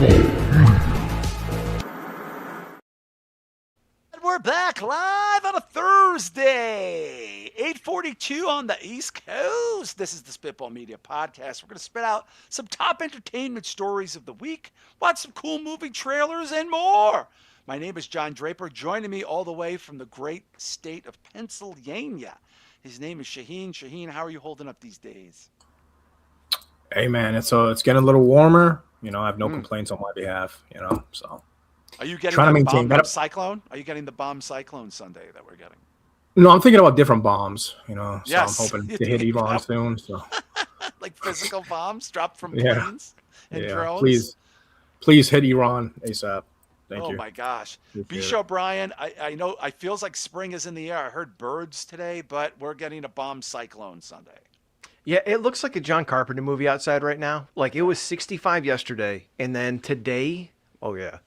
And we're back live on a Thursday, 8:42 on the East Coast. This is the Spitball Media Podcast. We're going to spit out some top entertainment stories of the week, watch some cool movie trailers, and more. My name is John Draper. Joining me all the way from the great state of Pennsylvania, his name is Shaheen. Shaheen, how are you holding up these days? Hey man, it's getting a little warmer. You know, I have no complaints on my behalf. You know, so Are you getting trying to the maintain bomb that. Cyclone? Are you getting the bomb cyclone Sunday that we're getting? No, I'm thinking about different bombs. You know, so Yes. I'm hoping to hit Iran soon. So Like physical bombs dropped from Yeah. planes and yeah, drones? please hit Iran ASAP. Thank you. Oh my gosh. Appreciate Bisho Brian, I know I feels like spring is in the air. I heard birds today, but we're getting a bomb cyclone Sunday. Yeah, it looks like a John Carpenter movie outside right now. Like it was 65 yesterday, and then today, oh yeah,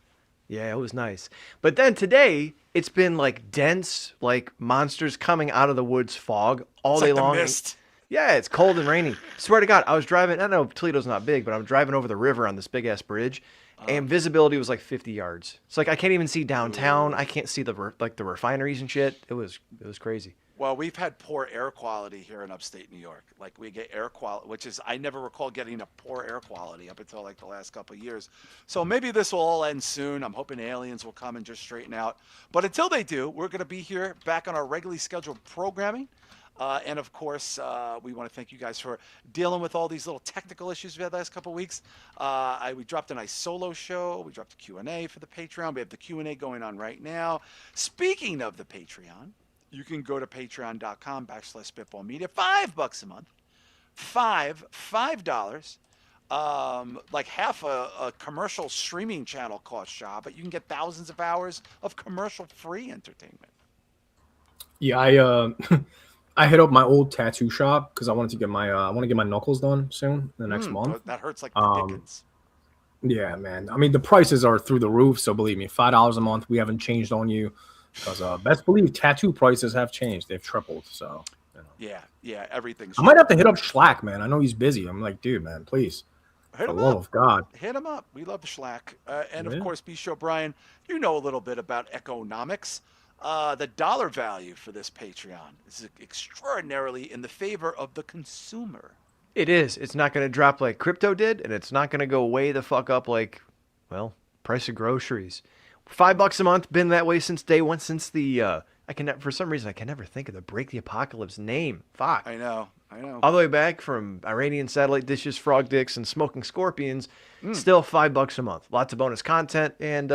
it was nice. But then today, it's been like dense, like monsters coming out of the woods fog all It's day like the long. mist. Yeah, it's cold and rainy. Swear to God, I was driving. I know Toledo's not big, but I'm driving over the river on this big ass bridge, and visibility was like 50 yards. It's like I can't even see downtown. I can't see the refineries and shit. It was crazy. Well, we've had poor air quality here in upstate New York. Like we get air quality, which is I never recall getting a poor air quality up until like the last couple of years. So maybe this will all end soon. I'm hoping aliens will come and just straighten out. But until they do, we're going to be here back on our regularly scheduled programming. And of course, we want to thank you guys for dealing with all these little technical issues we had the last couple of weeks. We dropped a nice solo show. We dropped a Q&A for the Patreon. We have the Q&A going on right now. Speaking of the Patreon, you can go to patreon.com/spitballmedia. $5 a month. $5. Like half a commercial streaming channel costs, Shah, but you can get thousands of hours of commercial-free entertainment. Yeah, I hit up my old tattoo shop because I wanted to get I want to get my knuckles done soon the next month. That hurts like the Dickens. Yeah, man. I mean, the prices are through the roof, so believe me, $5 a month. We haven't changed on you because best believe tattoo prices have changed. They've tripled. So you know. Yeah, everything's. I might have to hit up Schlack, man. I know he's busy. I'm like, dude, man, please. Hit For the him love up. of God. Hit him up. We love the Schlack. And Yeah. of course, Bisho Brian, you know a little bit about economics. The dollar value for this Patreon is extraordinarily in the favor of the consumer. It is. It's not going to drop like crypto did, and it's not going to go way the fuck up like, well, price of groceries. $5 a month, been that way since day one. Since the for some reason I can never think of the Break the Apocalypse name. Fuck. I know. All the way back from Iranian satellite dishes, frog dicks, and smoking scorpions. Still $5 a month. Lots of bonus content, and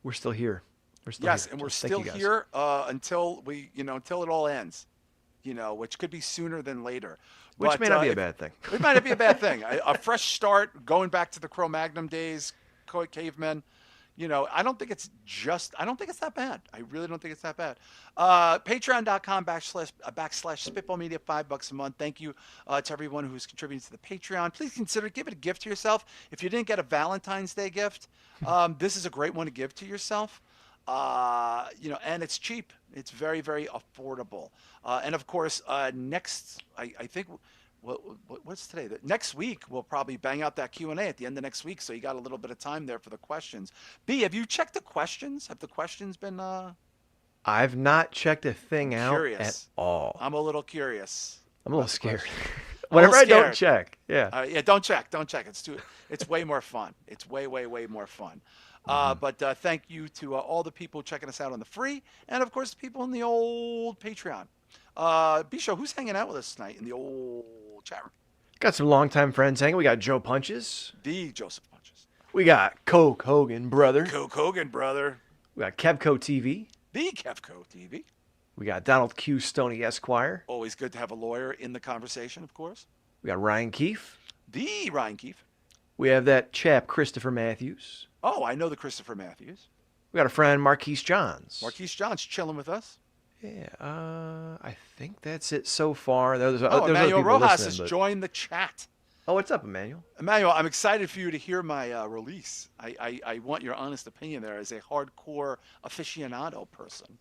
we're still here. We're still Yes, here. and we're So thank still you guys. here until until it all ends. Which could be sooner than later. Which But, may not be a bad thing. It might not be a bad thing. A fresh start, going back to the Cro-Magnon days, cavemen. I don't think it's that bad. I really don't think it's that bad. Patreon.com/spitballmedia, $5 a month. Thank you to everyone who's contributing to the Patreon. Please consider giving a gift to yourself. If you didn't get a Valentine's Day gift, this is a great one to give to yourself. And it's cheap. It's very, very affordable. And of course, I think. What's today? Next week, we'll probably bang out that Q&A at the end of next week, so you got a little bit of time there for the questions. B, have you checked the questions? Have the questions been... I've not checked a thing out at all. I'm a little curious. I'm a little scared. A Whenever little I don't scared. check. Yeah. Yeah, don't check. It's way more fun. It's way, way, way more fun. But thank you to all the people checking us out on the free, and of course, the people in the old Patreon. Bisho, who's hanging out with us tonight in the old chat room? Got some longtime friends hanging. We got Joe Punches. The Joseph Punches. We got Coke Hogan, brother. Coke Hogan, brother. We got Kevco TV. The Kevco TV. We got Donald Q. Stoney Esquire. Always good to have a lawyer in the conversation, of course. We got Ryan Keefe. The Ryan Keefe. We have that chap, Christopher Matthews. Oh, I know the Christopher Matthews. We got a friend, Marquise Johns. Marquise Johns chilling with us. Yeah, I think that's it so far. There's Emmanuel other people Rojas listening, has joined the chat. Oh, what's up, Emmanuel? Emmanuel, I'm excited for you to hear my release. I want your honest opinion there as a hardcore aficionado person.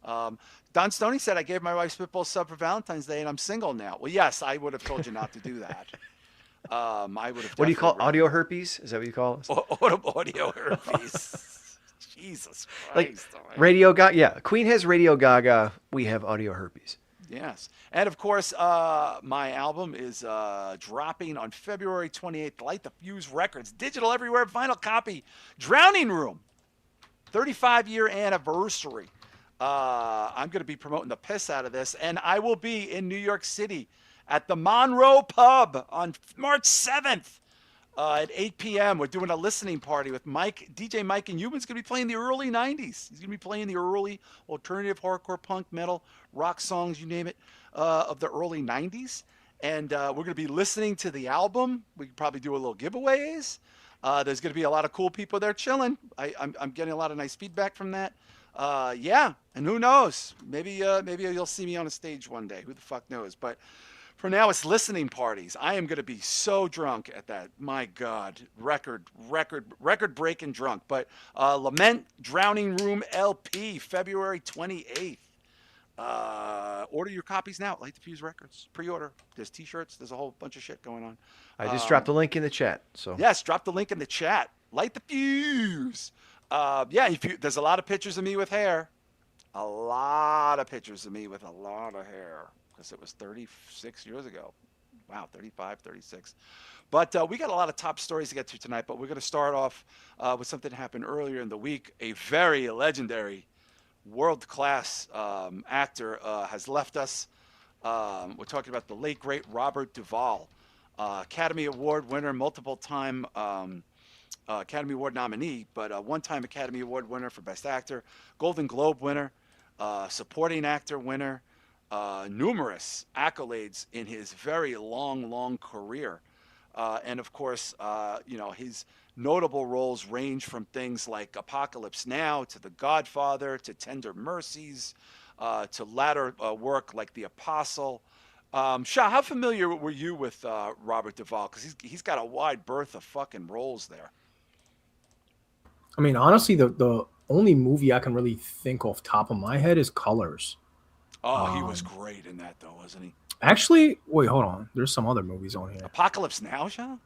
Don Stoney said, I gave my wife Spitball sub for Valentine's Day and I'm single now. Well, yes, I would have told you not to do that. I would have. What do you call it? definitely Audio herpes? Is that what you call it? audio herpes? Jesus Like Christ! Radio Gaga. Yeah, Queen has Radio Gaga. We have audio herpes. Yes. And of course, my album is dropping on February 28th. Light the Fuse Records. Digital everywhere. Vinyl copy. Drowning Room. 35-year anniversary. I'm going to be promoting the piss out of this. And I will be in New York City at the Monroe Pub on March 7th. At 8 p.m., we're doing a listening party with Mike. DJ Mike and Human's going to be playing the early 90s. He's going to be playing the early alternative hardcore punk metal rock songs, you name it, of the early 90s. And we're going to be listening to the album. We could probably do a little giveaways. There's going to be a lot of cool people there chilling. I'm getting a lot of nice feedback from that. Yeah, and who knows? Maybe you'll see me on a stage one day. Who the fuck knows? But for now, it's listening parties. I am going to be so drunk at that. My God, record-breaking drunk. But Lament Drowning Room LP, February 28th. Order your copies now at Light the Fuse Records. Pre-order. There's T-shirts. There's a whole bunch of shit going on. I just dropped a link in the chat. So yes, drop the link in the chat. Light the Fuse. Yeah, there's a lot of pictures of me with hair. A lot of pictures of me with a lot of hair. Because it was 36 years ago. Wow, 35, 36. But we got a lot of top stories to get to tonight, but we're going to start off with something that happened earlier in the week. A very legendary, world-class actor has left us. We're talking about the late, great Robert Duvall, Academy Award winner, multiple-time Academy Award nominee, but one-time Academy Award winner for Best Actor, Golden Globe winner, supporting actor winner, numerous accolades in his very long career. And of course, his notable roles range from things like Apocalypse Now to The Godfather to Tender Mercies to latter work like The Apostle. Shah, how familiar were you with Robert Duvall? Because he's got a wide berth of fucking roles there. I mean, honestly, the only movie I can really think off top of my head is Colors. Oh, he was great in that, though, wasn't he? Actually, wait, hold on. There's some other movies on here. Apocalypse Now, Shah?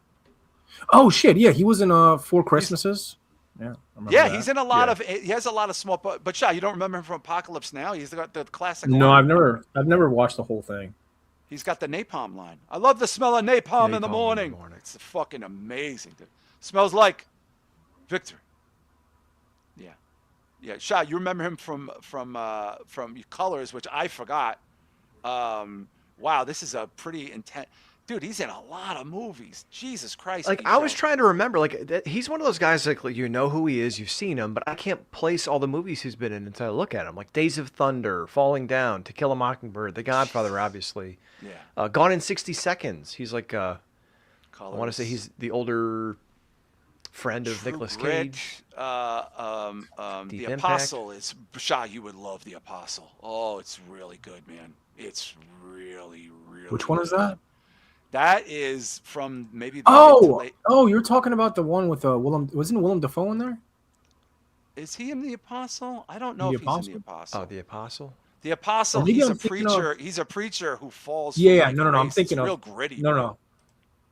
Oh shit, yeah, he was in Four Christmases. Yeah, yeah, he's in a lot of. He has a lot of small. But Shah, you don't remember him from Apocalypse Now? He's got the classic. No, line. I've never watched the whole thing. He's got the napalm line. I love the smell of napalm in the morning. It's fucking amazing, dude. Smells like victory. Yeah, yeah. Shah, you remember him from Colors, which I forgot. Wow, this is a pretty intense. Dude, he's in a lot of movies. Jesus Christ. Like, I was trying to remember, he's one of those guys, like, you know who he is, you've seen him, but I can't place all the movies he's been in until I look at him. Like Days of Thunder, Falling Down, To Kill a Mockingbird, The Godfather, obviously. Yeah. Gone in 60 Seconds. He's like, I Colors. want to say he's the older friend of Nicolas Cage. The Apostle is, Shah, you would love The Apostle. Oh, it's really good, man. It's really Which one is that? That is from maybe the you're talking about the one with Willem. Wasn't Willem Dafoe in there? Is he in The Apostle? I don't know if he's in The Apostle. Oh, The Apostle. The Apostle. He's a preacher. He's a preacher who falls. Yeah, no. I'm thinking it's of real gritty. No.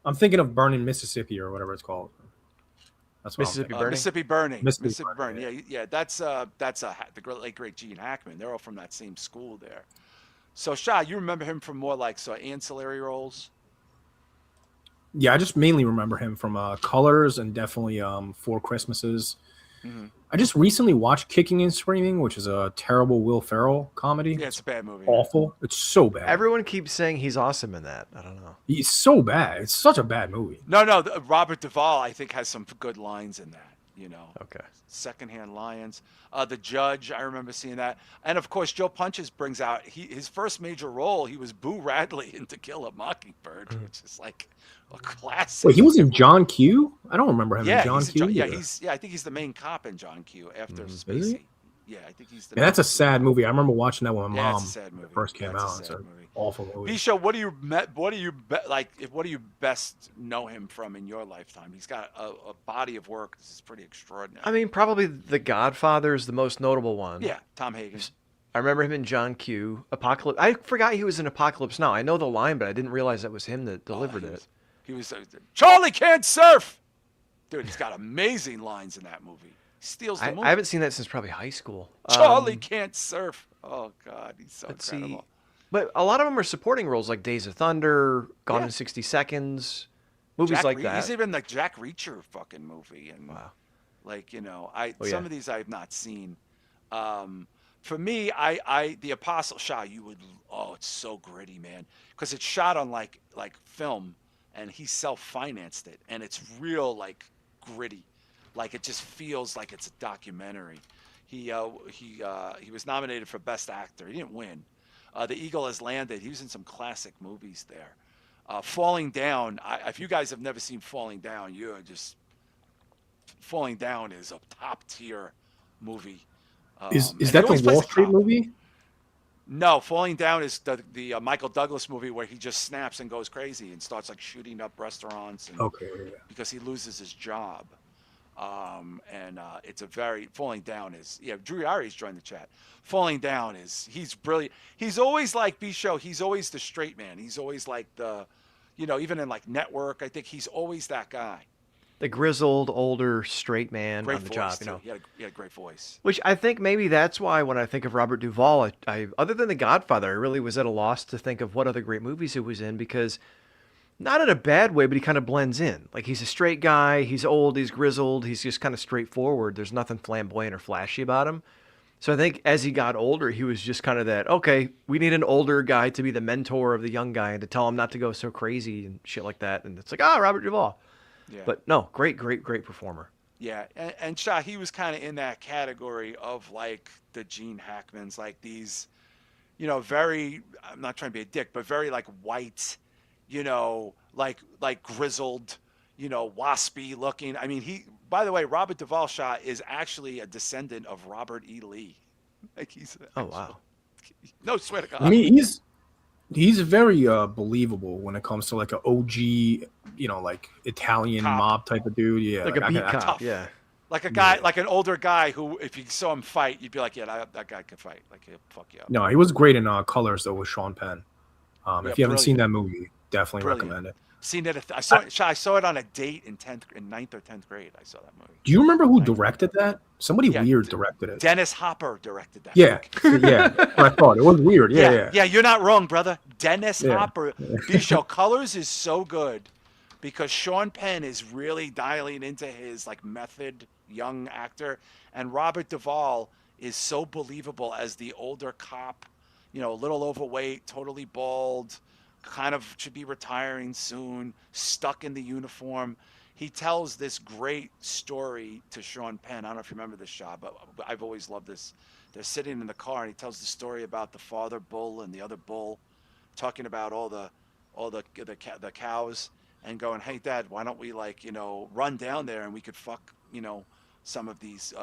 I'm thinking of Burning Mississippi or whatever it's called. That's what Mississippi Burning. Mississippi Burning. Yeah. That's the late great Gene Hackman. They're all from that same school there. So Shah, you remember him from more like ancillary roles? Yeah, I just mainly remember him from Colors and definitely Four Christmases. Mm-hmm. I just recently watched Kicking and Screaming, which is a terrible Will Ferrell comedy. Yeah, it's a bad movie. Awful. It's so bad. Everyone keeps saying he's awesome in that. I don't know. He's so bad. It's such a bad movie. No. Robert Duvall, I think, has some good lines in that. Okay. Secondhand Lions. The Judge, I remember seeing that. And of course, Joe Punches brings out his first major role. He was Boo Radley in To Kill a Mockingbird, which is like a classic. Wait, he was in John Q? I don't remember him in John Q. I think he's the main cop in John Q after Spacey. Yeah, I think he's the. Yeah, that's a sad movie. I remember watching that with my mom. It's a sad movie. First came out. It's an awful movie. Bisha, what do you best know him from in your lifetime? He's got a body of work. This is pretty extraordinary. I mean, probably The Godfather is the most notable one. Yeah, Tom Hagen. I remember him in John Q. Apocalypse. I forgot he was in Apocalypse Now. I know the line, but I didn't realize that was him that delivered it. He was Charlie can't surf. Dude, he's got amazing lines in that movie. He steals the movie. I haven't seen that since probably high school. Charlie can't surf. Oh God, he's so incredible. But a lot of them are supporting roles like Days of Thunder, Gone in 60 Seconds, movies like that. He's even the Jack Reacher fucking movie, and wow. like some of these I've not seen. For me, I the Apostle Shah, it's so gritty, man, because it's shot on like film, and he self-financed it, and it's real like gritty, like it just feels like it's a documentary. He was nominated for Best Actor. He didn't win. The Eagle Has Landed. He was in some classic movies there. Falling Down. If you guys have never seen Falling Down, Falling Down is a top tier movie. Is that the Wall Street movie? No, Falling Down is the Michael Douglas movie where he just snaps and goes crazy and starts like shooting up restaurants. And, because he loses his job. It's a very Falling Down is Drew Ari's joined the chat. Falling Down he's brilliant. He's always like B-Show. He's always the straight man. He's always like even in like Network, I think he's always that guy. The grizzled, older, straight man great on the voice, job. Too. He had a great voice. Which I think maybe that's why when I think of Robert Duvall, I other than The Godfather, I really was at a loss to think of what other great movies he was in because. Not in a bad way, but he kind of blends in. Like, he's a straight guy, he's old, he's grizzled, he's just kind of straightforward. There's nothing flamboyant or flashy about him. So I think as he got older, he was just kind of that, okay, we need an older guy to be the mentor of the young guy and to tell him not to go so crazy and shit like that. And it's like, Robert Duvall. Yeah. But no, great performer. Yeah, and Shah, he was kind of in that category of, like, the Gene Hackmans, like these, very, I'm not trying to be a dick, but very, like, white, like grizzled, waspy looking. I mean, by the way, Robert Duvall Shah is actually a descendant of Robert E. Lee. Like wow. No, swear to God. I mean, he's very believable when it comes to like an OG, like Italian cop. Mob type of dude. Yeah. Like a beat cop. Yeah. Like a guy, like an older guy who, if you saw him fight, you'd be like, yeah, that guy can fight. Like, he'll fuck you up. No, he was great in Colors, though, with Sean Penn. If you haven't seen that movie, definitely recommend it. Seen it. I saw it on a date in 9th or 10th grade. I saw that movie. Do you remember who directed that? Somebody weird directed it. Dennis Hopper directed that. Yeah, yeah. I thought it was weird. Yeah. You're not wrong, brother. Dennis Hopper. B-Show Colors is so good because Sean Penn is really dialing into his like method young actor, and Robert Duvall is so believable as the older cop. A little overweight, totally bald, kind of should be retiring soon, stuck in the uniform. He tells this great story to Sean Penn. I don't know if you remember this, Shah, but I've always loved this. They're sitting in the car, and he tells the story about the father bull and the other bull, talking about all the cows, and going, "Hey, Dad, why don't we run down there and we could fuck some of these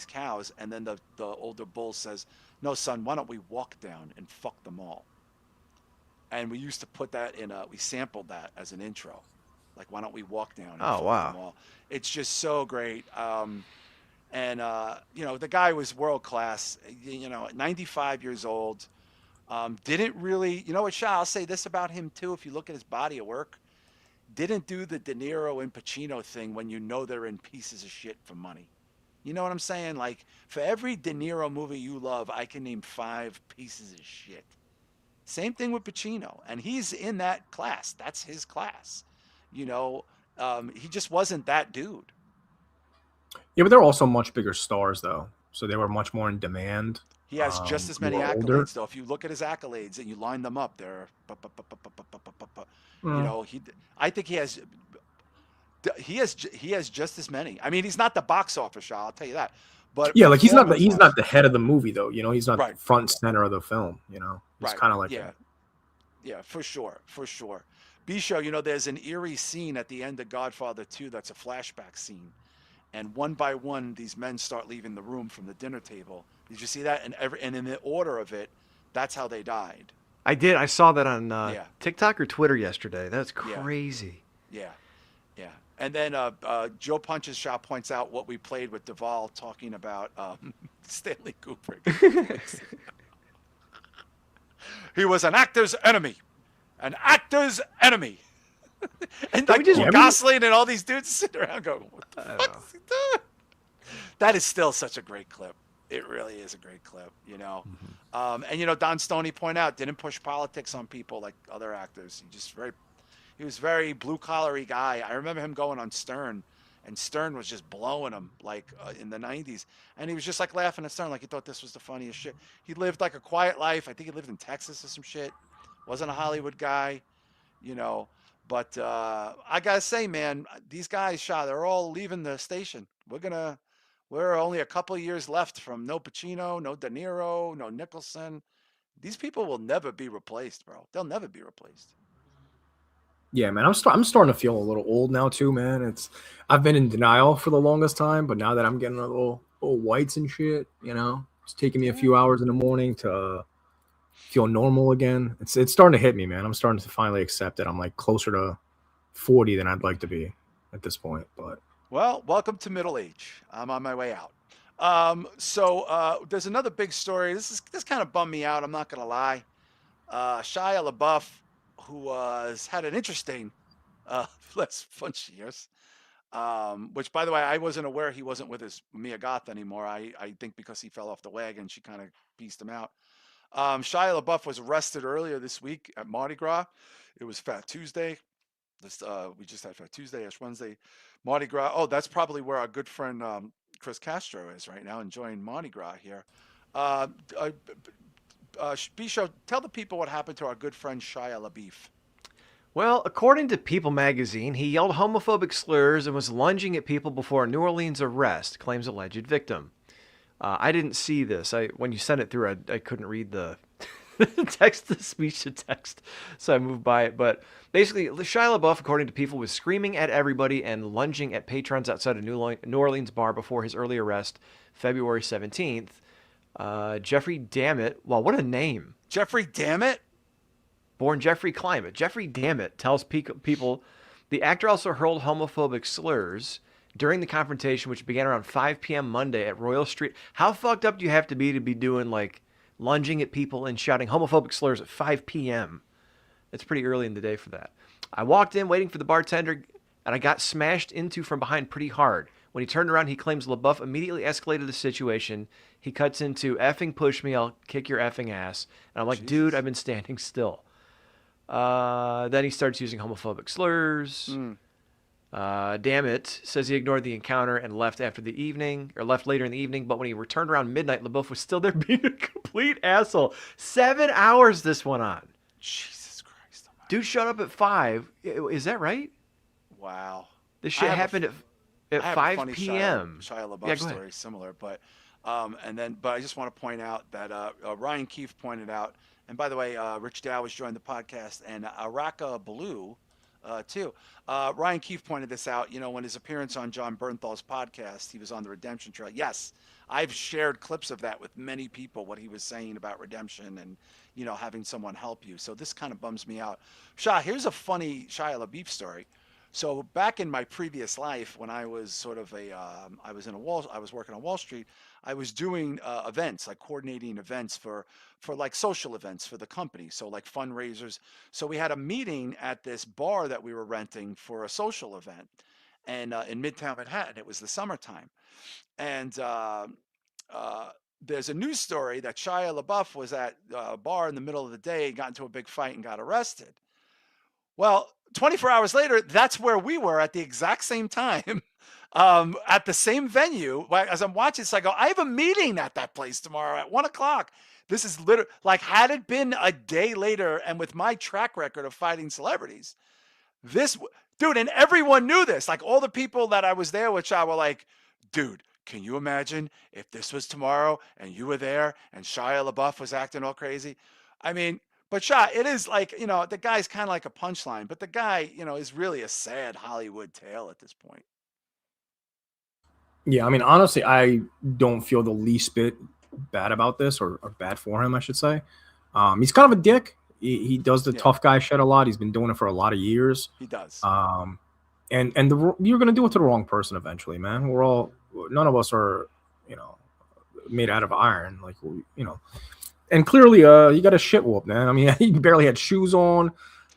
cows?" And then the older bull says, "No, son, why don't we walk down and fuck them all?" And we used to put that we sampled that as an intro. Like, why don't we walk down and fuck them all? It's just so great. The guy was world class, 95 years old. Didn't really, what, Shah, I'll say this about him too, if you look at his body of work, didn't do the De Niro and Pacino thing when they're in pieces of shit for money. You know what I'm saying? Like, for every De Niro movie you love, I can name 5 pieces of shit. Same thing with Pacino. And he's in that class. That's his class. He just wasn't that dude. Yeah, but they're also much bigger stars, though. So they were much more in demand. He has just as many accolades, though. If you look at his accolades and you line them up, they're... I think he has just as many. I mean, he's not the box office, Shah, I'll tell you that. But yeah, like he's not the head of the movie, though. He's not front and center of the film. It's kind of like for sure. B-Show, there's an eerie scene at the end of Godfather 2 that's a flashback scene, and one by one these men start leaving the room from the dinner table. Did you see that? And in the order of it, that's how they died. I did. I saw that on TikTok or Twitter yesterday. That's crazy. Yeah. And then Joe Punches Shah points out what we played with Duvall talking about Stanley Kubrick. He was an actor's enemy. An actor's enemy. And Can we like just- Gosling and all these dudes sitting around going, what the fuck is he doing? That is still such a great clip. It really is a great clip, you know. And you know, Don Stoney point out didn't push politics on people like other actors. He was very blue collary guy. I remember him going on Stern, and Stern was just blowing him like in the '90s, and he was just like laughing at Stern like he thought this was the funniest shit. He lived like a quiet life. I think he lived in Texas or some shit. Wasn't a Hollywood guy, you know. But I gotta say, man, these guys, Shah, they're all leaving the station. We're only a couple of years left from no Pacino, no De Niro, no Nicholson. These people will never be replaced, bro. They'll never be replaced. Yeah, man, I'm starting to feel a little old now too, man. I've been in denial for the longest time, but now that I'm getting a little whites and shit, you know, it's taking me a few hours in the morning to feel normal again. It's starting to hit me, man. I'm starting to finally accept it. I'm like closer to 40 than I'd like to be at this point, but. Well, welcome to middle age. I'm on my way out. There's another big story. This kind of bummed me out. I'm not gonna lie. Shia LaBeouf, who had an interesting last bunch of years. Which, by the way, I wasn't aware he wasn't with his Mia Goth anymore. I think because he fell off the wagon, she kind of pieced him out. Shia LaBeouf was arrested earlier this week at Mardi Gras. It was Fat Tuesday. We just had Fat Tuesday, Ash Wednesday, Mardi Gras. Oh, that's probably where our good friend Chris Castro is right now, enjoying Mardi Gras here. Bisho, tell the people what happened to our good friend Shia LaBeouf. Well, according to People magazine, he yelled homophobic slurs and was lunging at people before a New Orleans arrest, claims alleged victim. I didn't see this. When you sent it through, I couldn't read the text, the speech to text, so I moved by it. But basically, Shia LaBeouf, according to People, was screaming at everybody and lunging at patrons outside a New Orleans bar before his early arrest, February 17th. Jeffrey Dammit, well, what a name. Jeffrey Dammit? Born Jeffrey Climate. Jeffrey Dammit tells People the actor also hurled homophobic slurs during the confrontation, which began around 5 p.m. Monday at Royal Street. How fucked up do you have to be doing, like, lunging at people and shouting homophobic slurs at 5 p.m.? It's pretty early in the day for that. I walked in waiting for the bartender, and I got smashed into from behind pretty hard. When he turned around, he claims LaBeouf immediately escalated the situation. He cuts into effing push me, I'll kick your effing ass. And I'm like, Jesus. Dude, I've been standing still. Then he starts using homophobic slurs. Damn it, says he ignored the encounter and left later in the evening. But when he returned around midnight, LaBeouf was still there being a complete asshole. 7 hours this went on. Jesus Christ. Oh my Dude showed up at 5. Is that right? Wow. This shit happened at 5 p.m. Shia LaBeouf story similar, but I just want to point out that Ryan Keefe pointed out, and by the way, Rich Dow has joined the podcast, and Araka Blue too. Ryan Keefe pointed this out. You know, when his appearance on John Bernthal's podcast, he was on the redemption trail. Yes, I've shared clips of that with many people. What he was saying about redemption and having someone help you. So this kind of bums me out. Shah, here's a funny Shia LaBeouf story. So back in my previous life, when I was sort of I was working on Wall Street. I was doing events, like coordinating events for like social events for the company. So like fundraisers. So we had a meeting at this bar that we were renting for a social event, and in Midtown Manhattan. It was the summertime, and there's a news story that Shia LaBeouf was at a bar in the middle of the day, got into a big fight, and got arrested. Well, 24 hours later, that's where we were at the exact same time, at the same venue. As I'm watching this, I go, I have a meeting at that place tomorrow at 1:00. This is literally like, had it been a day later, and with my track record of fighting celebrities, dude, and everyone knew this. Like all the people that I was there with, Shah, were like, dude, can you imagine if this was tomorrow and you were there and Shia LaBeouf was acting all crazy? I mean, but Shah, it is like, the guy's kind of like a punchline, but the guy, is really a sad Hollywood tale at this point. Yeah, I mean, honestly, I don't feel the least bit bad about this, or bad for him, I should say. He's kind of a dick. He does the tough guy shit a lot. He's been doing it for a lot of years. He does. And you're gonna do it to the wrong person eventually, man. None of us are, made out of iron, like And clearly, he got a shit whoop, man. I mean, he barely had shoes on.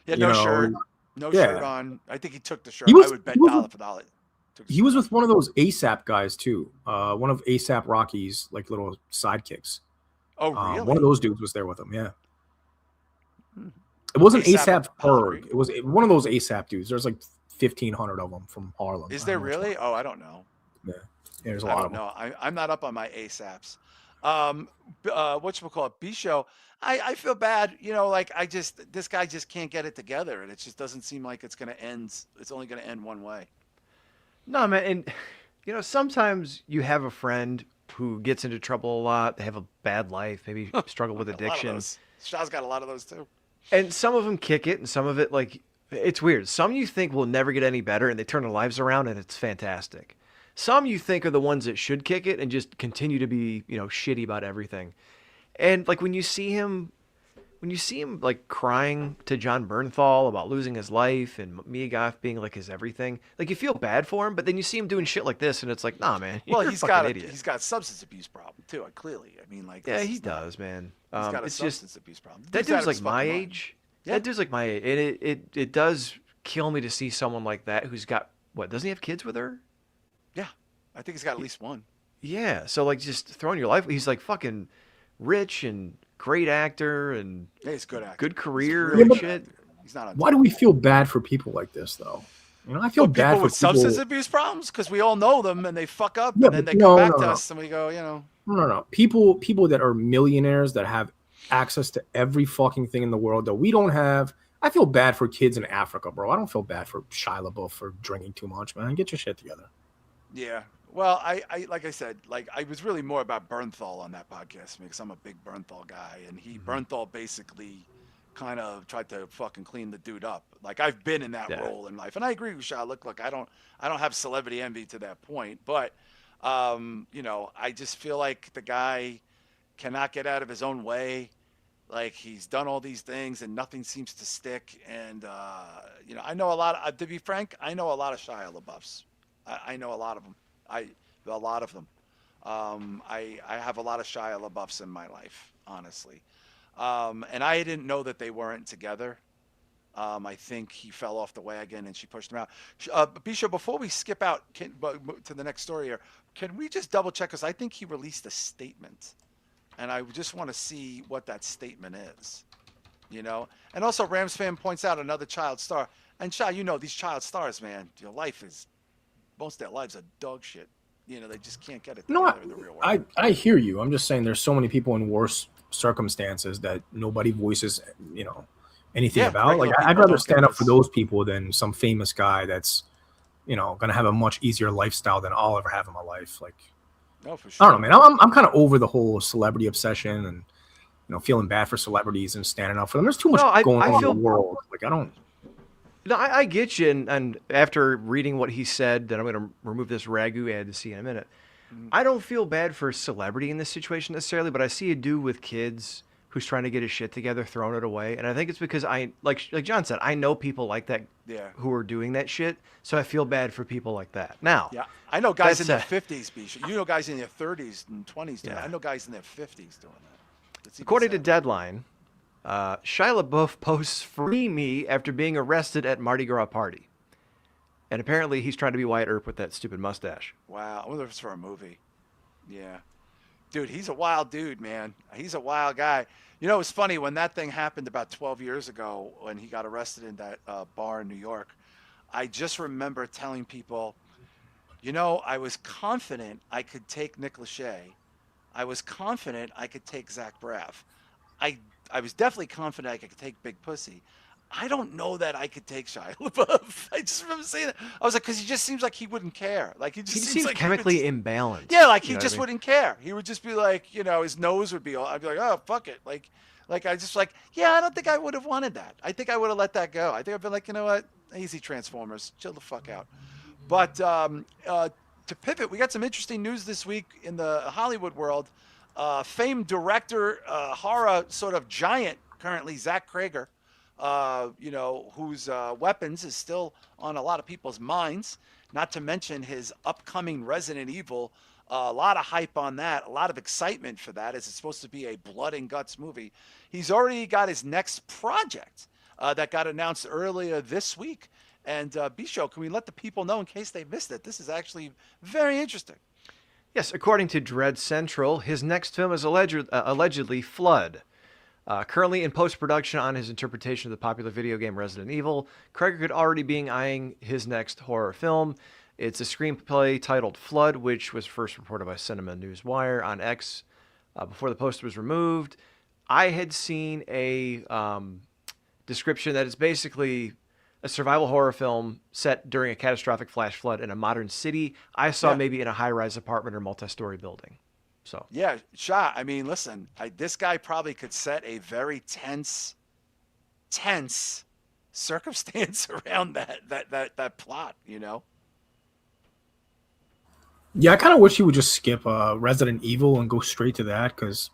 He had no shirt. No Yeah. shirt on. I think he took the shirt. He was- I would bet he was- dollar for dollar. Took the He shirt was off. with one of those ASAP guys too. One of ASAP Rocky's like little sidekicks. Oh, really? One of those dudes was there with him. Yeah. Hmm. It wasn't A$AP ASAP Ferg. Ferg? It was one of those ASAP dudes. There's like 1,500 of them from Harlem. Is I there don't know which really? one. Oh, I don't know. Yeah, there's a I lot don't of them. know. I'm not up on my ASAPs. Whatchamacallit, B-Show. I feel bad, like this guy just can't get it together, and it just doesn't seem like it's going to end. It's only going to end one way. No, man, and sometimes you have a friend who gets into trouble a lot. They have a bad life, maybe struggle with A lot of addiction. those. Shah's got a lot of those too. And some of them kick it, and some of it, like, it's weird. Some you think will never get any better, and they turn their lives around, and it's fantastic. Some you think are the ones that should kick it and just continue to be, shitty about everything. And like when you see him like crying to John Bernthal about losing his life and Mia Goth being like his everything, like you feel bad for him, but then you see him doing shit like this, and it's like, nah, man. Well, you're he's a got fucking idiot. he's got a substance abuse problem too. Clearly, I mean, like Yeah, this he is not- does, man. He's got a It's just substance abuse problem. that Dude's out dude's of like his my fucking mind. age. Yeah. That dude's like my age, and it does kill me to see someone like that who's got what? Doesn't he have kids with her? Yeah, I think he's got at least one. Yeah, so like just throwing your life. He's like fucking rich and great actor and Yeah, he's a good actor. good He's a career really and good shit. actor. He's not on. Why do we feel bad for people like this, though? I feel bad people for with substance people. abuse problems because we all know them and they fuck up Yeah, and then but they come no, back no, to no. us and we go, No. People that are millionaires that have access to every fucking thing in the world that we don't have. I feel bad for kids in Africa, bro. I don't feel bad for Shia LaBeouf for drinking too much, man. Get your shit together. Yeah. Well, I like I said, like I was really more about Bernthal on that podcast because I'm a big Bernthal guy, and Bernthal basically kind of tried to fucking clean the dude up. Like I've been in that role in life, and I agree with Shah. Look, I don't have celebrity envy to that point, but I just feel like the guy cannot get out of his own way. Like he's done all these things and nothing seems to stick. And I know a lot. To be frank, I know a lot of Shia LaBeoufs. I know a lot of them. I have a lot of Shia LaBeoufs in my life, honestly. And I didn't know that they weren't together. I think he fell off the wagon and she pushed him out. Bisha, before we skip out to the next story here, can we just double check? Because I think he released a statement. And I just want to see what that statement is, And also, Rams fan points out another child star. And Shah, these child stars, man, most of their lives are dog shit. They just can't get it together in the real world. I hear you. I'm just saying there's so many people in worse circumstances that nobody voices, anything about. Like I'd rather stand up for those people than some famous guy that's, going to have a much easier lifestyle than I'll ever have in my life. Like, no, for sure. I don't know, man. I'm kind of over the whole celebrity obsession and feeling bad for celebrities and standing up for them. There's too much going on in the world. Like I don't. No, I get you, and after reading what he said, that I'm going to remove this ragu ad to see in a minute. I don't feel bad for celebrity in this situation necessarily, but I see a dude with kids who's trying to get his shit together, throwing it away, and I think it's because like John said, I know people like that who are doing that shit, so I feel bad for people like that. Now, I know guys in their 50s, Bisha. You know guys in their 30s and 20s doing it. I know guys in their 50s doing that. According to Deadline, Shia LaBeouf posts "Free me" after being arrested at Mardi Gras party. And apparently he's trying to be Wyatt Earp with that stupid mustache. Wow. I wonder if it's for a movie. Yeah. Dude, he's a wild dude, man. He's a wild guy. It's funny when that thing happened about 12 years ago when he got arrested in that bar in New York. I just remember telling people, I was confident I could take Nick Lachey. I was confident I could take Zach Braff. I was definitely confident I could take Big Pussy. I don't know that I could take Shia LaBeouf. I just remember saying that. I was like, because he just seems like he wouldn't care. Like he just seems like chemically imbalanced. Yeah, like he just wouldn't care. He would just be like, his nose would be all. I'd be like, oh fuck it. Like I just like, yeah, I don't think I would have wanted that. I think I would have let that go. I think I've been like, you know what, easy Transformers, chill the fuck out. But to pivot, we got some interesting news this week in the Hollywood world. Famed director, horror sort of giant currently, Zach Cregger, whose weapons is still on a lot of people's minds, not to mention his upcoming Resident Evil. A lot of hype on that, a lot of excitement for that, as it's supposed to be a blood and guts movie. He's already got his next project that got announced earlier this week. And Bisho, can we let the people know in case they missed it? This is actually very interesting. Yes, according to Dread Central, his next film is allegedly Flood. Currently in post-production on his interpretation of the popular video game Resident Evil, Cregger could already be eyeing his next horror film. It's a screenplay titled Flood, which was first reported by Cinema Newswire on X before the post was removed. I had seen a description that it's basically a survival horror film set during a catastrophic flash flood in a modern city. I saw maybe in a high-rise apartment or multi-story building. So yeah, Shah. I mean, listen, this guy probably could set a very tense circumstance around that plot. You know. Yeah, I kind of wish he would just skip Resident Evil and go straight to that, because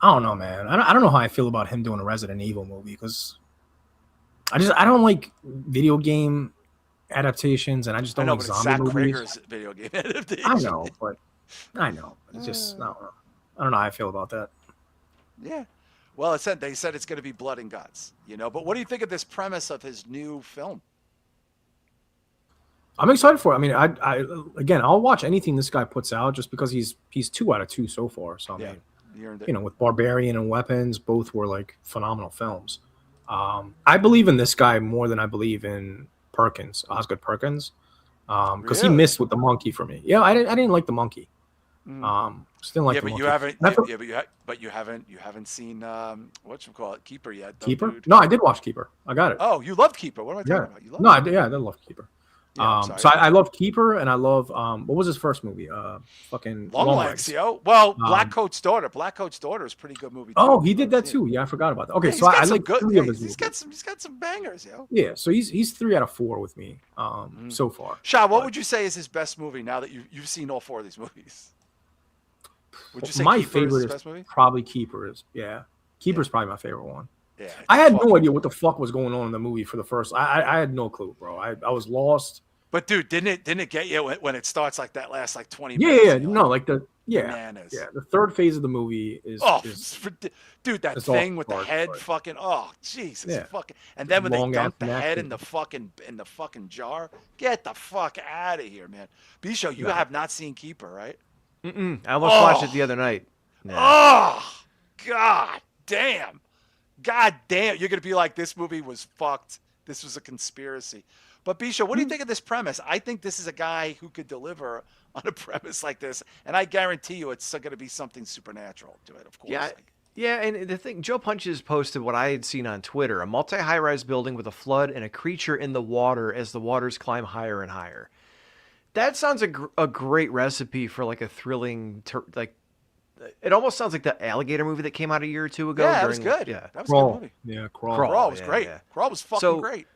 I don't know, man. I don't know how I feel about him doing a Resident Evil movie, because I don't like video game adaptations, and I just don't like zombie Zach movies. Cregger's video game adaptation. I know, but it's just I don't know how I feel about that. Yeah. Well, they said it's going to be blood and guts, you know. But what do you think of this premise of his new film? I'm excited for it. I mean, again, I'll watch anything this guy puts out, just because he's 2 out of 2 so far. So I mean, you know, with Barbarian and Weapons, both were like phenomenal films. I believe in this guy more than I believe in Osgood Perkins, because he missed with the monkey for me. Yeah, I didn't like the monkey. Still like the monkey. You haven't seen whatchamacallit, Keeper yet. Keeper? Dude. No, I did watch Keeper. I got it. Oh, you loved Keeper. What am I talking about? You loved I did love Keeper. Yeah, so I love Keeper, and I love what was his first movie? Fucking Longlegs, yo. Well, Black Coat's Daughter. Black Coat's Daughter is a pretty good movie. Oh, he did that too. Yeah, I forgot about that. Okay, so I like 3 of his movies. He's got some bangers, yo. Yeah, so he's 3 out of 4 with me so far. Shah, what would you say is his best movie now that you've seen all 4 of these movies? Would you say my Keeper favorite is his best movie? Probably Keeper's. Yeah, Keeper's probably my favorite one. Yeah, I had no idea what the fuck was going on in the movie for the first. I had no clue, bro. I was lost. But dude, didn't it get you when it starts like that last like 20 minutes? Yeah, no, like bananas. Yeah, the third phase of the movie is dude, that thing with the head fucking Jesus fucking, and then when they dump the head in the fucking jar, get the fuck out of here, man. Bisho, you have not seen Keeper, right? I almost watched it the other night. Yeah. Oh, god damn, you're gonna be like, this movie was fucked. This was a conspiracy. But Bisha, what do you think of this premise? I think this is a guy who could deliver on a premise like this, and I guarantee you it's going to be something supernatural to it, of course. Yeah, and the thing, Joe Punches posted what I had seen on Twitter, a multi-high-rise building with a flood and a creature in the water as the waters climb higher and higher. That sounds a great recipe for like a thrilling, it almost sounds like the alligator movie that came out a year or 2 ago. Yeah, that was good. Yeah, that was a good movie. Yeah, Crawl. Crawl was great. Yeah. Crawl was fucking great.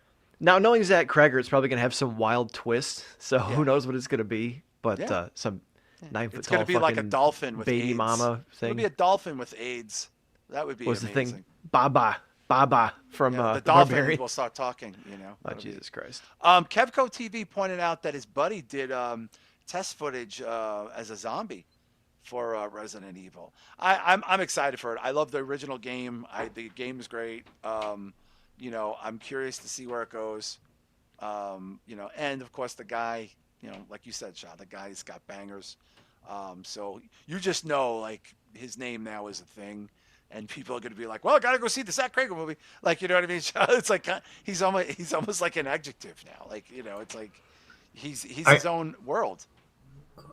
Now, knowing Zach Cregger, it's probably going to have some wild twist, so who knows what it's going to be. But some 9-foot tall it's going to be like a dolphin with baby AIDS. mama thing. It'll be a dolphin with AIDS. That would be amazing. The thing? Baba from the dolphin Barbarian will start talking, you know. Oh, Jesus Christ. Kevco TV pointed out that his buddy did test footage as a zombie for Resident Evil. I'm excited for it. I love the original game. The game is great. You know, I'm curious to see where it goes. You know, and of course the guy, you know, like you said, Shah, the guy's got bangers. So you just know, like, his name now is a thing, and people are going to be like, well, I got to go see the Zach Cregger movie. Like, you know what I mean? It's like, he's almost like an adjective now. Like, you know, it's like he's his own world.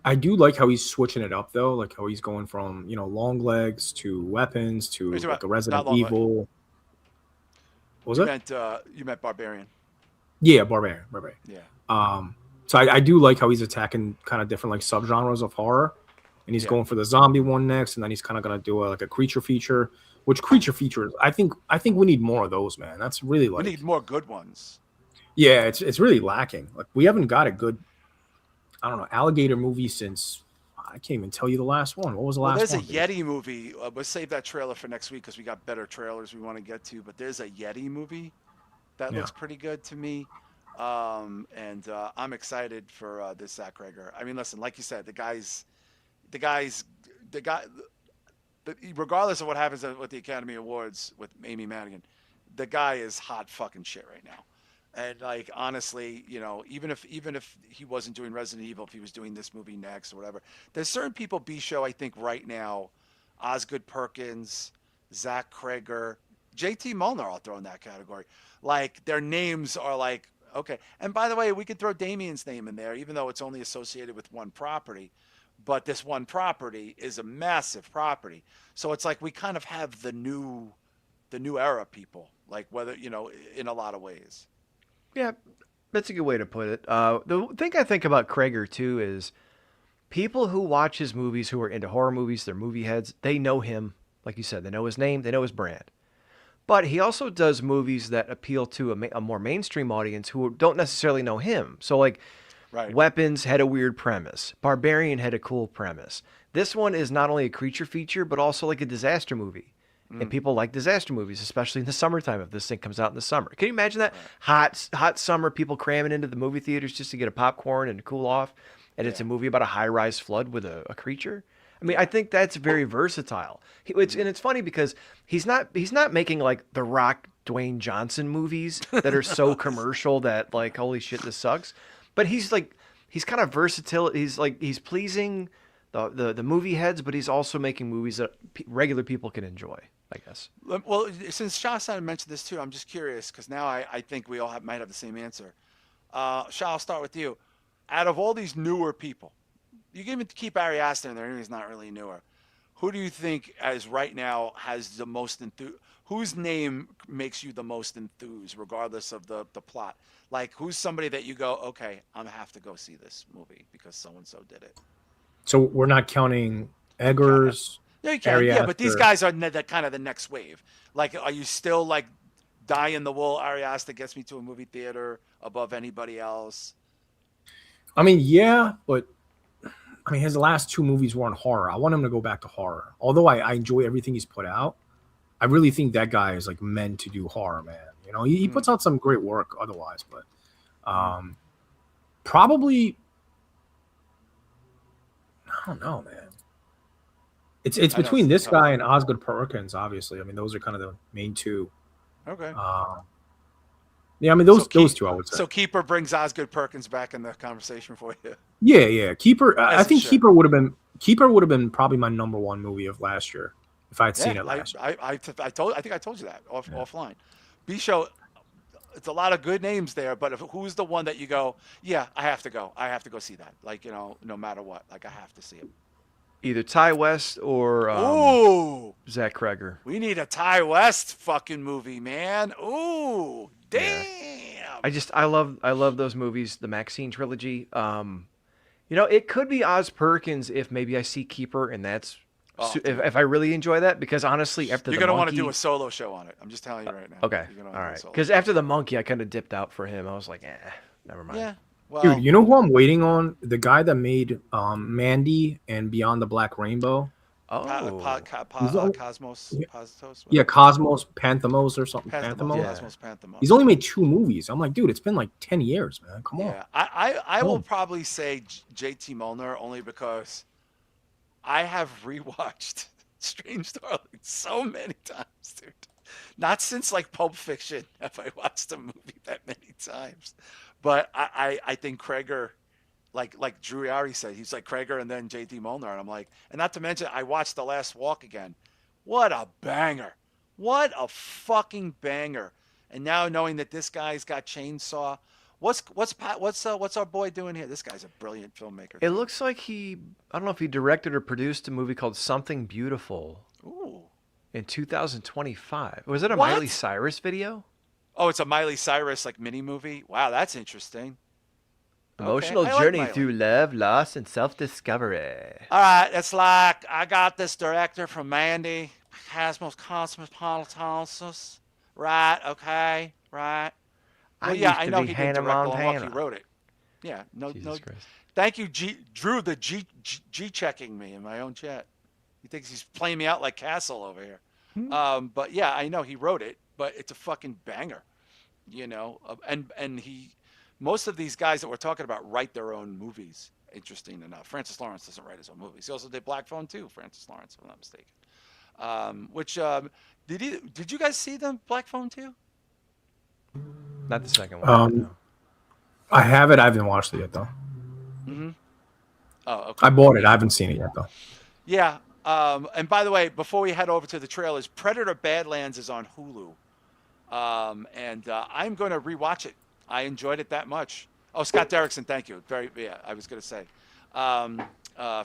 I do like how he's switching it up, though. Like how he's going from, you know, long legs to weapons to like a Resident Evil. What was it? You meant Barbarian. Yeah, Barbarian. Yeah. So I do like how he's attacking kind of different like subgenres of horror, and he's going for the zombie one next, and then he's kind of gonna do like a creature feature. Which creature features? I think we need more of those, man. That's really like, we need more good ones. Yeah, it's really lacking. Like, we haven't got a good, I don't know, alligator movie since, I can't even tell you the last one. What was the last one? There's a Yeti movie. We'll save that trailer for next week because we got better trailers we want to get to. But there's a Yeti movie that looks pretty good to me. And I'm excited for this Zach Cregger. I mean, listen, like you said, the guy, regardless of what happens with the Academy Awards with Amy Madigan, the guy is hot fucking shit right now. And like honestly, you know, even if he wasn't doing Resident Evil, if he was doing this movie next or whatever, there's certain people B show I think right now, Osgood Perkins, Zach Cregger, JT Mulner, I'll throw in that category. Like their names are like okay. And by the way, we could throw Damien's name in there, even though it's only associated with one property. But this one property is a massive property, so it's like we kind of have the new era people, like whether you know, in a lot of ways. Yeah, that's a good way to put it. The thing I think about Cregger too is people who watch his movies, who are into horror movies, they're movie heads. They know him, like you said. They know his name. They know his brand. But he also does movies that appeal to a more mainstream audience who don't necessarily know him. So like, Right. Weapons had a weird premise. Barbarian had a cool premise. This one is not only a creature feature, but also like a disaster movie. And people like disaster movies, especially in the summertime if this thing comes out in the summer. Can you imagine that? Right. Hot summer, people cramming into the movie theaters just to get a popcorn and cool off. And it's a movie about a high-rise flood with a creature. I mean, I think that's very versatile. And it's funny because he's not making like the Rock, Dwayne Johnson movies that are so commercial that like, holy shit, this sucks. But he's kind of versatile. He's pleasing the movie heads, but he's also making movies that regular people can enjoy, I guess. Well, since Shah mentioned this too, I'm just curious because now I think we all might have the same answer. Shah, I'll start with you. Out of all these newer people, you can even keep Ari Aster in there. He's not really newer. Who do you think, as right now, has the most whose name makes you the most enthused, regardless of the plot? Like, who's somebody that you go, okay, I'm gonna have to go see this movie because so and so did it. So we're not counting Eggers. Yeah, you can. Yeah, but these guys are kind of the next wave. Like, are you still like die in the wool? Ari Aster gets me to a movie theater above anybody else. I mean, yeah, but I mean, his last two movies weren't horror. I want him to go back to horror. Although I enjoy everything he's put out, I really think that guy is like meant to do horror, man. You know, he puts out some great work otherwise, but probably I don't know, man. It's between this guy and Osgood Perkins, obviously. I mean, those are kind of the main two. Okay. Yeah, I mean those two I would say. So Keeper brings Osgood Perkins back in the conversation for you. Yeah. Keeper. I think Keeper would have been probably my number one movie of last year if I had seen it last year. I think I told you that offline. B show. It's a lot of good names there, but who's the one that you go? Yeah, I have to go. I have to go see that. Like, you know, no matter what, like I have to see it. Either Ty West or Zach Cregger. We need a Ty West fucking movie, man. Ooh, damn. Yeah. I love those movies, the Maxine trilogy. You know, it could be Oz Perkins if maybe I see Keeper, and that's if I really enjoy that. Because honestly, after you're gonna want to do a solo show on it. I'm just telling you right now. Okay, all right. Because after the Monkey, I kind of dipped out for him. I was like, never mind. Yeah. Well, dude, you know who I'm waiting on? The guy that made Mandy and Beyond the Black Rainbow. Cosmos. Yeah, Cosmos Panthamos or something. Panthamos. Cosmos Panthamos. He's only made 2 movies. I'm like, dude, it's been like 10 years, man. Come on. I will probably say JT Mulner only because I have rewatched Strange Darling so many times, dude. Not since like Pulp Fiction have I watched a movie that many times. But I think Cregger, like Drew Ari said, he's like Cregger and then JT Mulner. And I'm like, and not to mention, I watched The Last Walk again. What a banger. What a fucking banger. And now knowing that this guy's got Chainsaw, what's our boy doing here? This guy's a brilliant filmmaker. It looks like I don't know if he directed or produced a movie called Something Beautiful. Ooh. In 2025. Was it a Miley Cyrus video? Oh, it's a Miley Cyrus like mini movie. Wow, that's interesting. Emotional journey through love, loss, and self-discovery. All right, it's like I got this director from Mandy, Cosmopolitansis. Right, okay, right. Well, yeah, I know he did direct Montana. He wrote it. Yeah, no. Christ. Thank you, Drew, the G checking me in my own chat. He thinks he's playing me out like Castle over here. But yeah, I know he wrote it, but it's a fucking banger, you know. And most of these guys that we're talking about write their own movies. Interesting enough, Francis Lawrence doesn't write his own movies. He also did Black Phone too. Francis Lawrence, if I'm not mistaken. Did you guys see the Black Phone too? Not the second one. No. I have it. I haven't watched it yet, though. Mm-hmm. Oh, okay. I bought it. I haven't seen it yet, though. Yeah. And by the way, before we head over to the trailers, Predator Badlands is on Hulu. And I'm going to rewatch it. I enjoyed it that much. Oh, Scott Derrickson, thank you. I was going to say.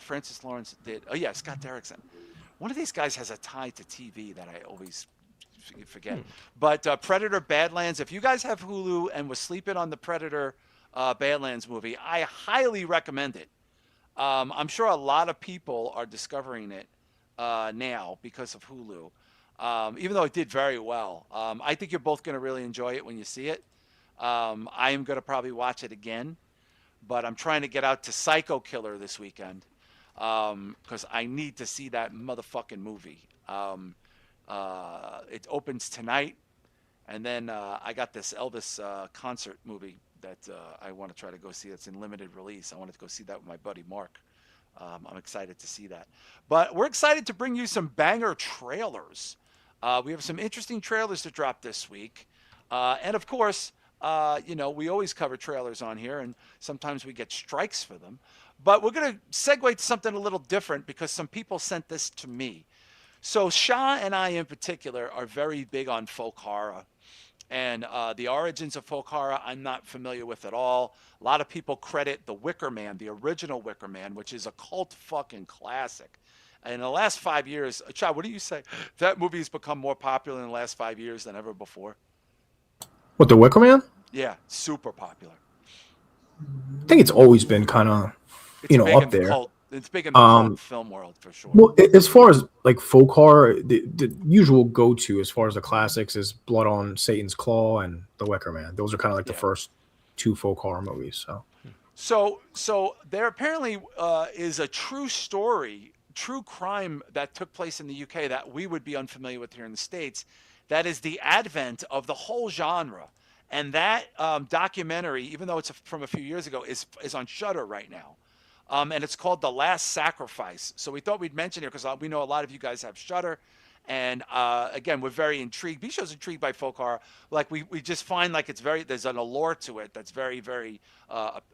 Francis Lawrence did. Oh, yeah, Scott Derrickson. One of these guys has a tie to TV that I always forget. But Predator Badlands, if you guys have Hulu and was sleeping on the Predator Badlands movie, I highly recommend it. I'm sure a lot of people are discovering it now because of Hulu, even though it did very well. I think you're both going to really enjoy it when you see it. I am going to probably watch it again, but I'm trying to get out to Psycho Killer this weekend because I need to see that motherfucking movie. It opens tonight, and then I got this Elvis concert movie that I want to try to go see. It's in limited release. I wanted to go see that with my buddy Mark. I'm excited to see that. But we're excited to bring you some banger trailers. We have some interesting trailers to drop this week. And of course, we always cover trailers on here, and sometimes we get strikes for them. But we're going to segue to something a little different because some people sent this to me. So Shah and I in particular are very big on folk horror. And the origins of folk horror, I'm not familiar with at all. A lot of people credit The Wicker Man, the original Wicker Man, which is a cult fucking classic. And in the last 5 years, Shah, what do you say? That movie has become more popular in the last 5 years than ever before. What, The Wicker Man? Yeah, super popular. I think it's always been kind of, up there. It's big in the cult film world for sure. Well, as far as like folk horror, the usual go-to as far as the classics is Blood on Satan's Claw and The Wicker Man. Those are kind of like the first two folk horror movies. So there apparently is a true story, true crime that took place in the UK that we would be unfamiliar with here in the States. That is the advent of the whole genre. And that documentary, even though it's from a few years ago, is on Shudder right now. And it's called The Last Sacrifice. So we thought we'd mention it because we know a lot of you guys have Shudder. And again, we're very intrigued. Bishop's intrigued by folk horror. Like we just find like there's an allure to it that's very, very,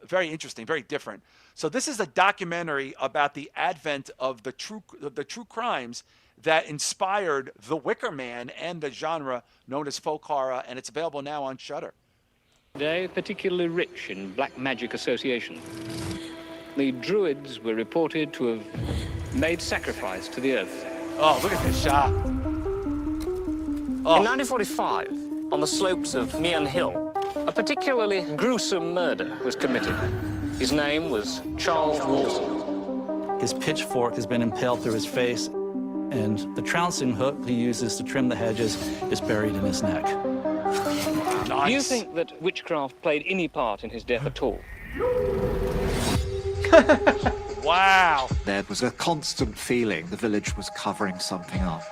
very interesting, very different. So this is a documentary about the advent of the true crimes that inspired The Wicker Man and the genre known as folk horror, and it's available now on Shudder. Today, particularly rich in black magic association. The Druids were reported to have made sacrifice to the earth. Oh, look at this shot. In 1945, on the slopes of Meehan Hill, a particularly gruesome murder was committed. His name was Charles Walsall. His pitchfork has been impaled through his face, and the trouncing hook he uses to trim the hedges is buried in his neck. Nice. Do you think that witchcraft played any part in his death at all? Wow. There was a constant feeling the village was covering something up.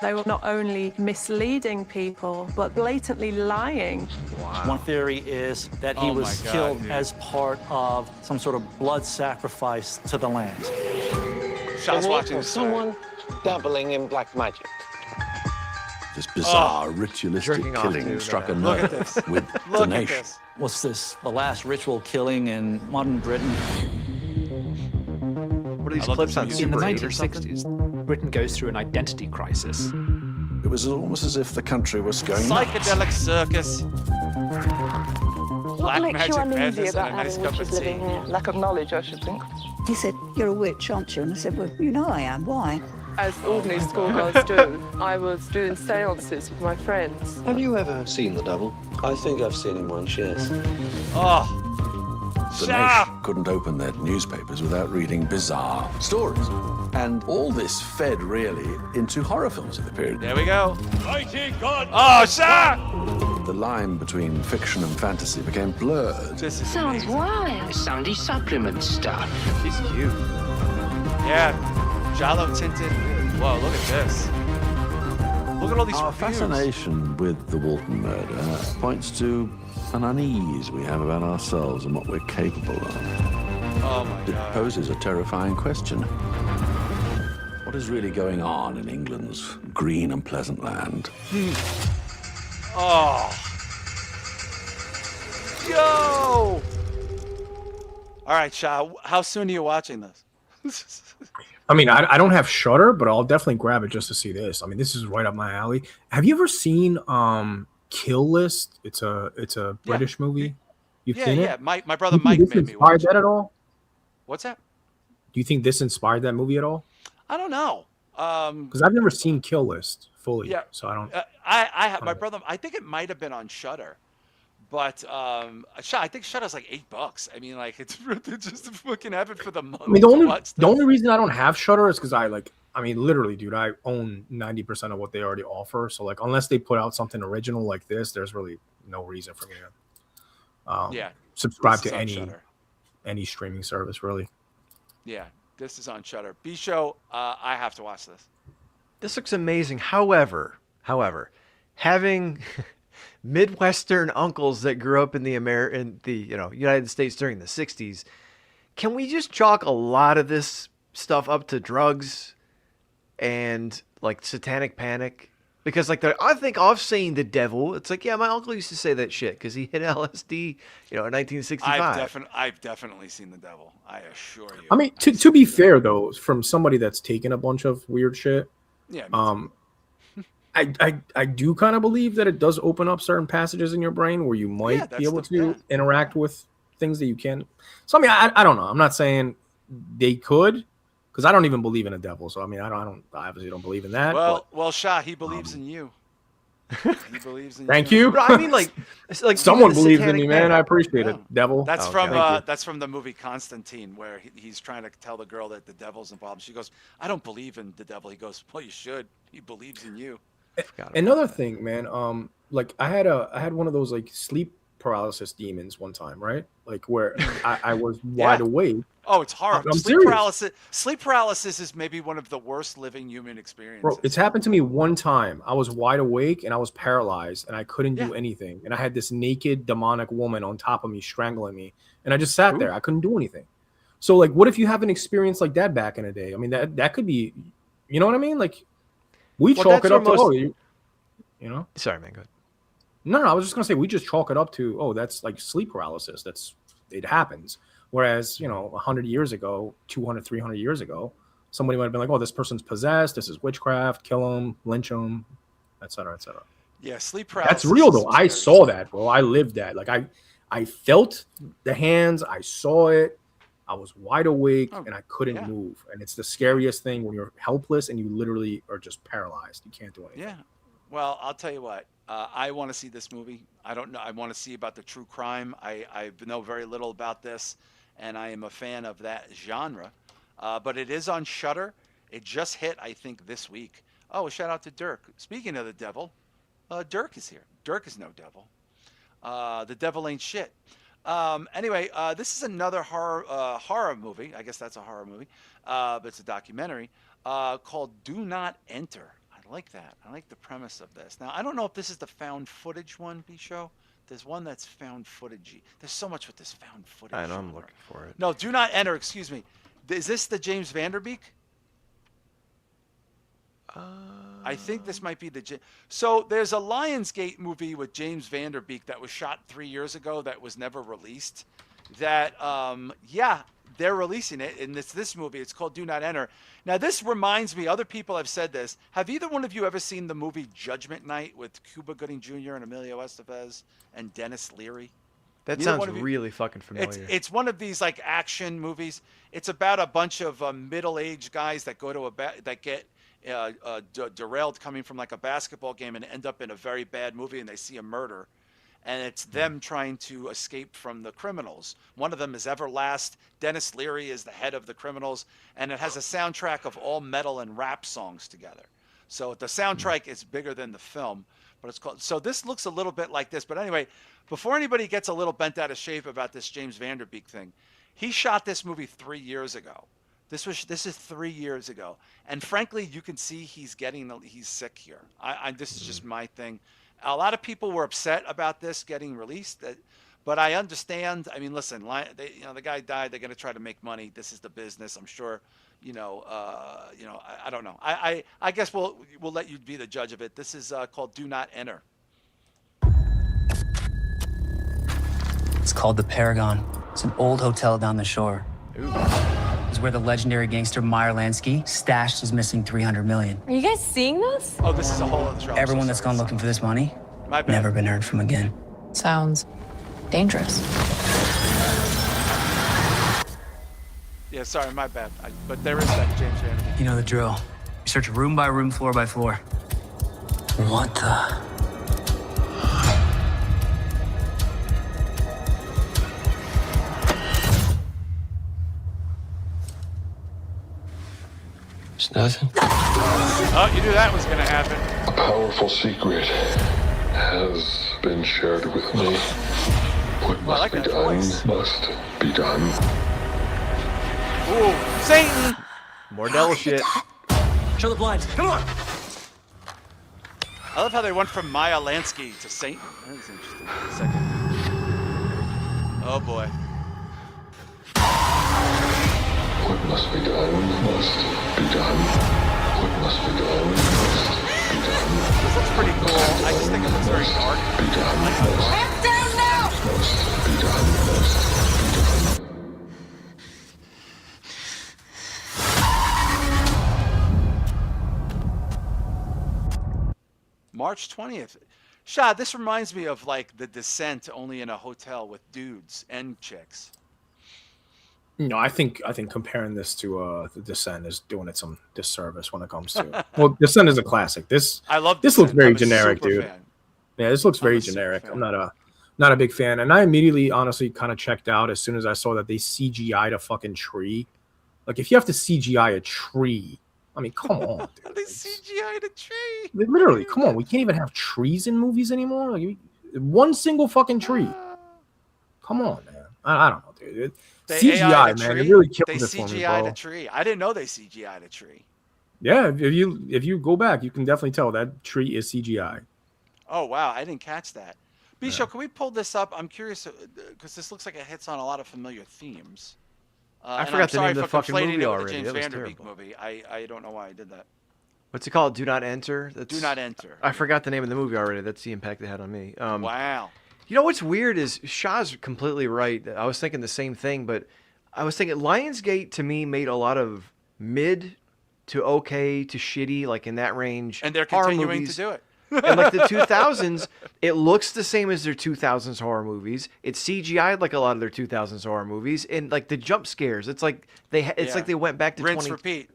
They were not only misleading people, but blatantly lying. Wow. One theory is that he was killed as part of some sort of blood sacrifice to the land. Shah's watching this. Someone dabbling in black magic. This bizarre ritualistic killing struck a nerve with the nation. Was this the last ritual killing in modern Britain? What are these clips on In the Super 8 or something? 1960s, Britain goes through an identity crisis. It was almost as if the country was going psychedelic circus. What Black makes magic you uneasy madness about and a nice having cup witches of tea. living here? Lack of knowledge, I should think. He said, "You're a witch, aren't you?" And I said, "Well, you know I am. Why?" As ordinary schoolgirls do, I was doing seances with my friends. Have you ever seen the devil? I think I've seen him once, yes. Oh. The Shah! nation couldn't open their newspapers without reading bizarre stories. And all this fed really into horror films of the period. There we go. Oh, Shah! The line between fiction and fantasy became blurred. This is Sounds amazing. wild. Sandy supplement stuff. She's cute. Yeah. Jalo tinted. Whoa, look at this. Look at all these Our reviews. fascination with the Walton murder points to an unease we have about ourselves and what we're capable of. Oh my It God. poses a terrifying question. What is really going on in England's green and pleasant land? Oh. Let's go. All right, Shah. How soon are you watching this? I mean, I don't have Shudder, but I'll definitely grab it just to see this. I mean, this is right up my alley. Have you ever seen Kill List? It's a British movie. You've seen it? Yeah. My brother Do you think Mike this made me inspired watch that it. at all? What's that? Do you think this inspired that movie at all? I don't know. Because I've never seen Kill List fully. Yeah. So I don't. I have my brother. I think it might have been on Shudder, but Shah, I think Shudder's like $8. I mean, like it's just a fucking have it for the month. I mean, the only reason I don't have Shudder is because I mean, literally, dude, I own 90% of what they already offer. So like, unless they put out something original like this, there's really no reason for me to subscribe to any streaming service, really. Yeah, this is on Shudder. B-Show, I have to watch this. This looks amazing. However, having Midwestern uncles that grew up in the United States during the 60s, can we just chalk a lot of this stuff up to drugs and like satanic panic? Because like I think I've seen the devil. It's like, yeah, my uncle used to say that shit because he hit LSD, in 1965. I've definitely seen the devil. I assure you. I mean, to be fair though, from somebody that's taken a bunch of weird shit, yeah. I do kind of believe that it does open up certain passages in your brain where you might be able to interact with things that you can. So I mean, I don't know. I'm not saying they could, because I don't even believe in a devil. So I mean, I obviously don't believe in that. Well, Shah, he believes in you. He believes in Thank you. you. But I mean, like someone believes in me, man. I appreciate it, devil. That's that's from the movie Constantine, where he's trying to tell the girl that the devil's involved. She goes, "I don't believe in the devil." He goes, "Well, you should. He believes in you." Another thing, man. Like I had one of those like sleep paralysis demons one time, right? Like where I was wide awake. Oh, it's horrible. I'm Sleep serious. paralysis. Sleep paralysis is maybe one of the worst living human experiences. Bro, it's happened to me one time. I was wide awake and I was paralyzed and I couldn't do anything. And I had this naked demonic woman on top of me strangling me. And I just sat there. I couldn't do anything. So like, what if you have an experience like that back in the day? I mean, that could be, you know what I mean? Like we chalk it up to, Sorry, man, go ahead. No, I was just gonna say we just chalk it up to, that's like sleep paralysis. It happens. Whereas, 100 years ago, 200, 300 years ago, somebody might have been like, oh, this person's possessed. This is witchcraft. Kill them, lynch them, et cetera, et cetera. Yeah, sleep paralysis. That's real, though. I saw that, bro. I lived that. Like, I felt the hands. I saw it. I was wide awake, and I couldn't move. And it's the scariest thing when you're helpless and you literally are just paralyzed. You can't do anything. Yeah. Well, I'll tell you what. I want to see this movie. I don't know. I want to see about the true crime. I know very little about this, and I am a fan of that genre. But it is on Shudder. It just hit, I think, this week. Oh, shout out to Dirk. Speaking of the devil, Dirk is here. Dirk is no devil. The devil ain't shit. Anyway, this is another horror movie. I guess that's a horror movie, but it's a documentary called Do Not Enter. I like that. I like the premise of this. Now, I don't know if this is the found footage one, B-Show. There's one that's found footage-y. There's so much with this found footage. I know, I'm looking for it. No, Do Not Enter, excuse me. Is this the James Vanderbeek? I think this might be the... So there's a Lionsgate movie with James Vanderbeek that was shot 3 years ago that was never released. That, they're releasing it, and it's this movie. It's called Do Not Enter. Now, this reminds me, other people have said this. Have either one of you ever seen the movie Judgment Night with Cuba Gooding Jr. and Emilio Estevez and Dennis Leary? That sounds really fucking familiar. It's one of these like action movies. It's about a bunch of middle-aged guys that go to that get derailed coming from like a basketball game and end up in a very bad movie, and they see a murder. And it's them trying to escape from the criminals. One of them is Everlast. Dennis Leary is the head of the criminals. And it has a soundtrack of all metal and rap songs together. So the soundtrack is bigger than the film. But it's called... So this looks a little bit like this. But anyway, before anybody gets a little bent out of shape about this James Vanderbeek thing, he shot this movie 3 years ago. This is 3 years ago. And frankly, you can see he's sick here. This is just my thing. A lot of people were upset about this getting released, but I understand. I mean, listen, the guy died. They're going to try to make money. This is the business. I'm sure. I don't know. I guess we'll let you be the judge of it. This is called Do Not Enter. It's called the Paragon. It's an old hotel down the shore. It's where the legendary gangster Meyer Lansky stashed his missing $300 million. Are you guys seeing this? Oh, this is a whole other show. Everyone that's gone looking for this money, My bad. never been heard from again. Sounds dangerous. Yeah, sorry, my bad. But there is that James Vanderbeek. You know the drill. You search room by room, floor by floor. What the? It's nothing. Oh, you knew that was going to happen. A powerful secret has been shared with me. What must be done must be done. Ooh, Satan! More devil shit. Show the blinds. Come on. I love how they went from Maya Lansky to Satan. That was interesting. Second. Oh boy. What must be done must be done. What must be done must be done. This looks pretty cool. I just think it looks very dark. Be done. Calm down now! Must be done. Must be done. March 20th. Shah, this reminds me of like The Descent, only in a hotel with dudes and chicks. No, I think comparing this to The Descent is doing it some disservice when it comes to. Well, Descent is a classic. I love this. Descent. Looks very I'm a generic, super dude. fan. Yeah, this looks very generic. I'm not a big fan, and I immediately, honestly, kind of checked out as soon as I saw that they CGI'd a fucking tree. Like, if you have to CGI a tree, I mean, come on, dude. They CGI'd a tree. Literally, come on. We can't even have trees in movies anymore. Like, one single fucking tree. Come on, man. I don't know, dude. They CGI, man, it really killed They it for me, CGI'd bro. a tree. I didn't know they CGI'd a tree. Yeah, if you go back, you can definitely tell that tree is CGI. Oh wow, I didn't catch that. Bisho, can we pull this up? I'm curious because this looks like it hits on a lot of familiar themes. I forgot the name of the fucking movie The already. James That was Vanderbeek terrible. movie. I don't know why I did that. What's it called? Do Not Enter? Do Not Enter. I forgot the name of the movie already. That's the impact it had on me. Wow. You know what's weird is Shah's completely right. I was thinking the same thing, but I was thinking Lionsgate to me made a lot of mid to okay to shitty, like in that range. And they're horror continuing movies. to do it. And like the 2000s, it looks the same as their 2000s horror movies. It's CGI'd like a lot of their 2000s horror movies, and like the jump scares, it's like they went back to rinse, repeat.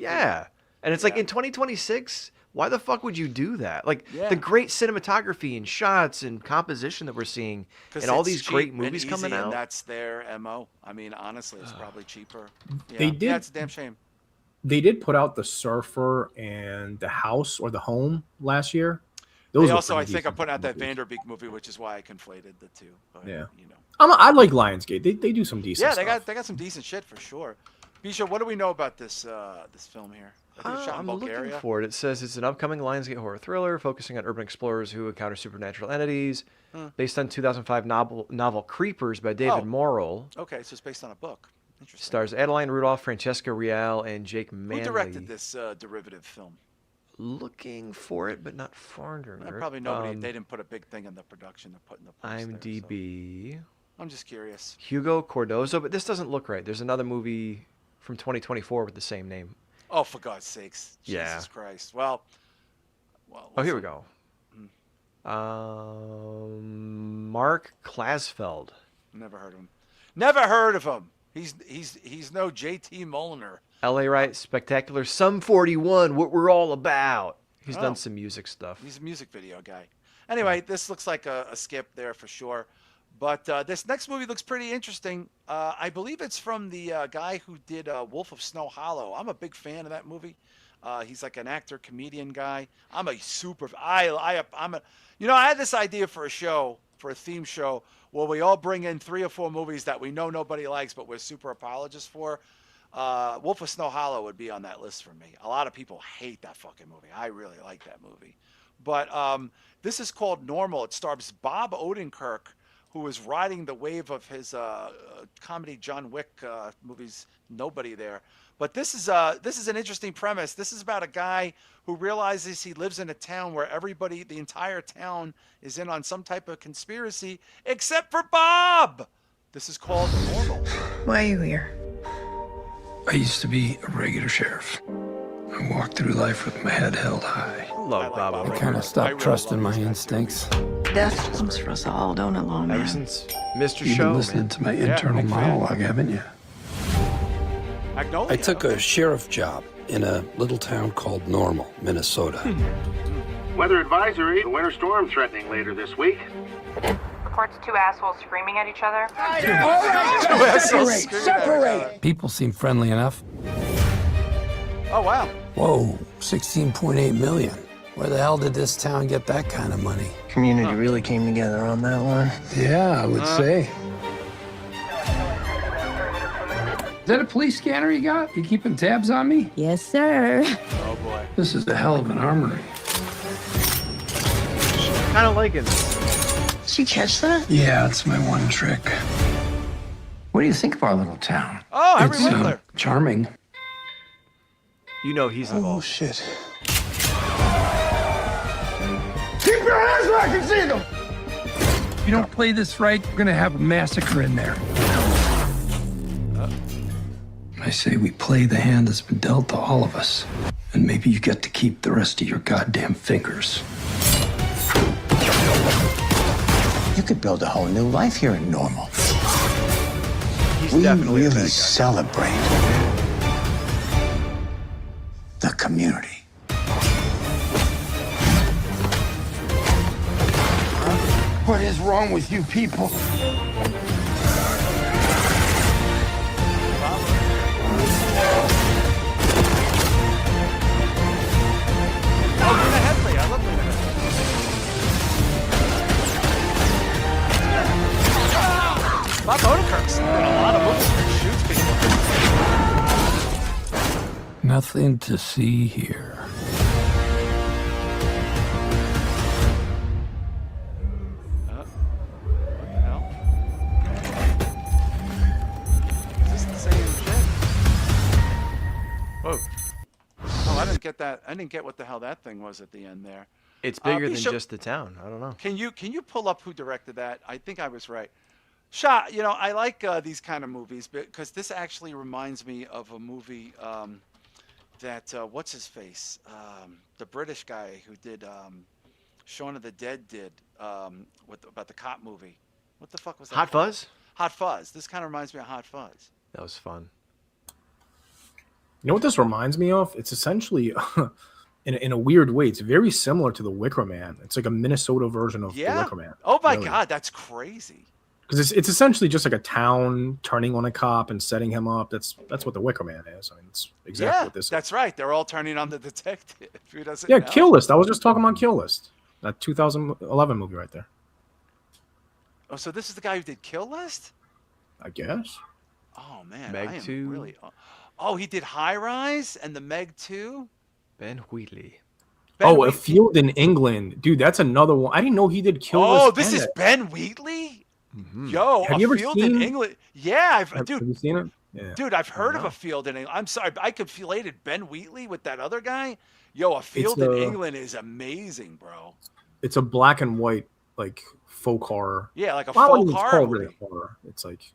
Yeah, and it's like in 2026, why the fuck would you do that? Like the great cinematography and shots and composition that we're seeing, and all these great movies coming out. And that's their MO. I mean, honestly, it's probably cheaper. Yeah. They did. Yeah, it's a damn shame. They did put out The Surfer and The House or The Home last year. They also, I think, are putting out that Vanderbeek movie, which is why I conflated the two. But, Yeah, you know. I like Lionsgate. They do some decent. Yeah, stuff. they got some decent shit for sure. Bisha, what do we know about this this film here? I think it's shot in I'm Bulgaria. looking for it. It says it's an upcoming Lionsgate horror thriller focusing on urban explorers who encounter supernatural entities, based on 2005 novel Creepers by David Morrell. Okay, so it's based on a book. Interesting. Stars Adeline Rudolph, Francesca Real, and Jake Manley. Who directed this derivative film? Looking for it, but not far. Probably nobody. They didn't put a big thing in the production to put in the post IMDb. There, so. I'm just curious. Hugo Cardozo, but this doesn't look right. There's another movie from 2024 with the same name. Oh, for God's sakes! Yeah. Jesus Christ. Well. Oh, here we go. Mark Klasfeld. Never heard of him. Never heard of him. He's no JT Moliner. L.A. Right, Spectacular, Sum 41, What We're All About. He's done some music stuff. He's a music video guy. Anyway, this looks like a skip there for sure. But this next movie looks pretty interesting. I believe it's from the guy who did Wolf of Snow Hollow. I'm a big fan of that movie. He's like an actor, comedian guy. I'm a super. I had this idea for a theme show, where we all bring in 3 or 4 movies that we know nobody likes, but we're super apologists for. Wolf of Snow Hollow would be on that list for me. A lot of people hate that fucking movie. I really like that movie. But this is called Normal. It stars Bob Odenkirk, who was riding the wave of his comedy John Wick movies. Nobody there. But this is an interesting premise. This is about a guy who realizes he lives in a town where everybody, the entire town, is in on some type of conspiracy, except for Bob. This is called Normal. Why are you here? I used to be a regular sheriff. I walked through life with my head held high. Love Bob. I kind of stopped trusting my instincts. Death comes for us all, don't it, lawman? Ever since Mr. You've Show, been listening to my internal monologue, haven't you? Magnolia. I took a sheriff job in a little town called Normal, Minnesota. Weather advisory, a winter storm threatening later this week. Reports two assholes screaming at each other. All right, separate! People seem friendly enough. Oh, wow. Whoa, 16.8 million. Where the hell did this town get that kind of money? Community really came together on that one. Yeah, I would say. Is that a police scanner you got? You keeping tabs on me? Yes, sir. Oh, boy. This is a hell of an armory. kind of like it. Did she catch that? Yeah, it's my one trick. What do you think of our little town? Oh, Henry It's Winkler. charming. You know he's involved. Oh, shit. Keep your hands where I can see them! If you don't play this right, we're gonna have a massacre in there. I say we play the hand that's been dealt to all of us. And maybe you get to keep the rest of your goddamn fingers. You could build a whole new life here in Normal. He's We definitely a bad really guy. celebrate the community. What is wrong with you people? Oh, Lena Headley. I love Lena Headley. Bob Odenkirk's in a lot of movies where he shoots people. Nothing to see here. What the hell? Is this the same shit? Whoa. Oh, I didn't get that. I didn't get what the hell that thing was at the end there. It's bigger than Bishop, just the town. I don't know. Can you pull up who directed that? I think I was right. Shah, you know, I like these kind of movies because this actually reminds me of a movie that what's his face, the British guy who did Shaun of the Dead did about the cop movie. What the fuck was that? Hot called? Fuzz? Hot Fuzz. This kind of reminds me of Hot Fuzz. That was fun. You know what this reminds me of? It's essentially, in a weird way, it's very similar to The Wicker Man. It's like a Minnesota version of The Wicker Man. Oh my really. God, that's crazy. Because it's essentially just like a town turning on a cop and setting him up. That's what The Wicker Man is. I mean, it's exactly what this is. That's right. They're all turning on the detective. Who doesn't Yeah, know? Kill List. I was just talking about Kill List. That 2011 movie right there. Oh, so this is the guy who did Kill List? I guess. Oh man, Meg I am 2. really. Oh, he did High Rise and the Meg 2. Ben Wheatley. A Field in England. Dude, that's another one. I didn't know he did Kill List. Oh, this and is it. Ben Wheatley? Mm-hmm. Yo, Have A you ever Field in seen- England. Yeah, Have you seen it? Yeah. Dude, I've heard of A Field in England. I'm sorry, I conflated Ben Wheatley with that other guy. Yo, A Field in England is amazing, bro. It's a black and white like folk horror. Yeah, like a Well, I folk wouldn't even horror call it movie. really horror. It's like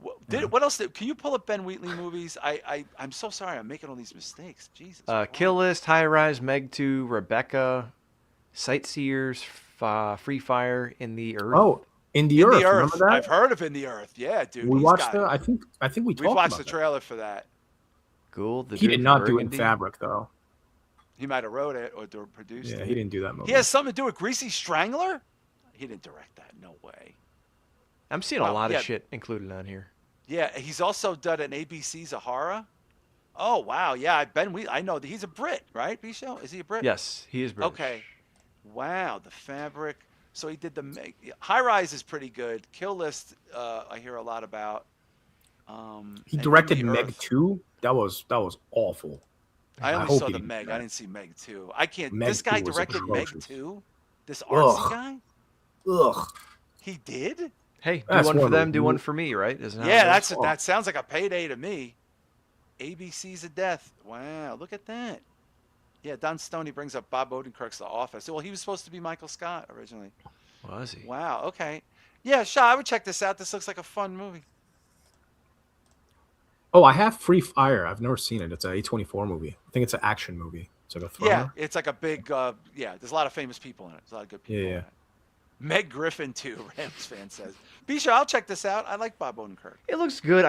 What else? Can you pull up Ben Wheatley movies? I'm so sorry. I'm making all these mistakes. Jesus. Kill List, High Rise, Meg 2, Rebecca, Sightseers, Free Fire, In the Earth. Oh, In the Earth. Remember that? I've heard of In the Earth. Yeah, dude. We he's watched got the. it. I think we talked We've watched about the trailer for that. Cool. He did not do it in Fabric though. He might have wrote it or produced it. Yeah, he didn't do that movie. He has something to do with Greasy Strangler? He didn't direct that. No way. I'm seeing a lot yeah. of shit included on here. Yeah, he's also done an ABC Zahara. Oh wow, yeah. I know that he's a Brit, right? Bisho? Is he a Brit? Yes, he is British. Okay. Wow, The Fabric. So he did the High Rise is pretty good. Kill List, I hear a lot about. He and directed In the Meg Earth. 2. That was awful. I only hope saw he the didn't Meg. do I that. didn't see Meg 2. I can't. Meg This guy 2 was directed Meg atrocious. 2. This artsy Ugh. guy. Ugh. He did. Hey, do That's one for one them, movie. do one for me, right? Isn't that Yeah, how it is? that sounds like a payday to me. ABC's of Death. Wow, look at that. Yeah, Don Stoney brings up Bob Odenkirk's The Office. Well, he was supposed to be Michael Scott originally. Was he? Wow, okay. Yeah, Shah, I would check this out. This looks like a fun movie. Oh, I have Free Fire. I've never seen it. It's an A24 movie. I think it's an action movie. It's like a thriller. Yeah, it's like a big, there's a lot of famous people in it. There's a lot of good people in it. Meg Griffin, too, Rams fan says. Bisha, I'll check this out. I like Bob Odenkirk. It looks good.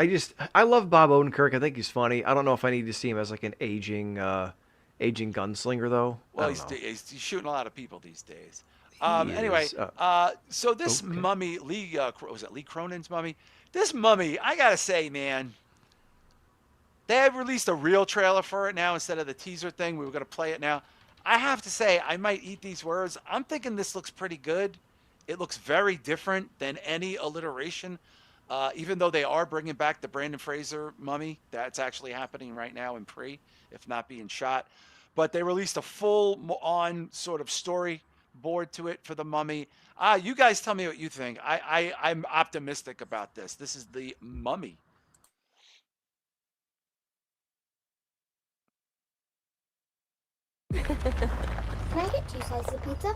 I love Bob Odenkirk. I think he's funny. I don't know if I need to see him as like an aging gunslinger though. Well, he's shooting a lot of people these days. Anyway, so this mummy, was it Lee Cronin's mummy? This mummy, I gotta say, man, they have released a real trailer for it now instead of the teaser thing. We were gonna play it now. I have to say, I might eat these words. I'm thinking this looks pretty good. It looks very different than any alliteration, even though they are bringing back the Brandon Fraser mummy. That's actually happening right now in pre, if not being shot. But they released a full-on sort of storyboard to it for the mummy. You guys tell me what you think. I'm optimistic about this. This is the Mummy. Can I get 2 slices of pizza?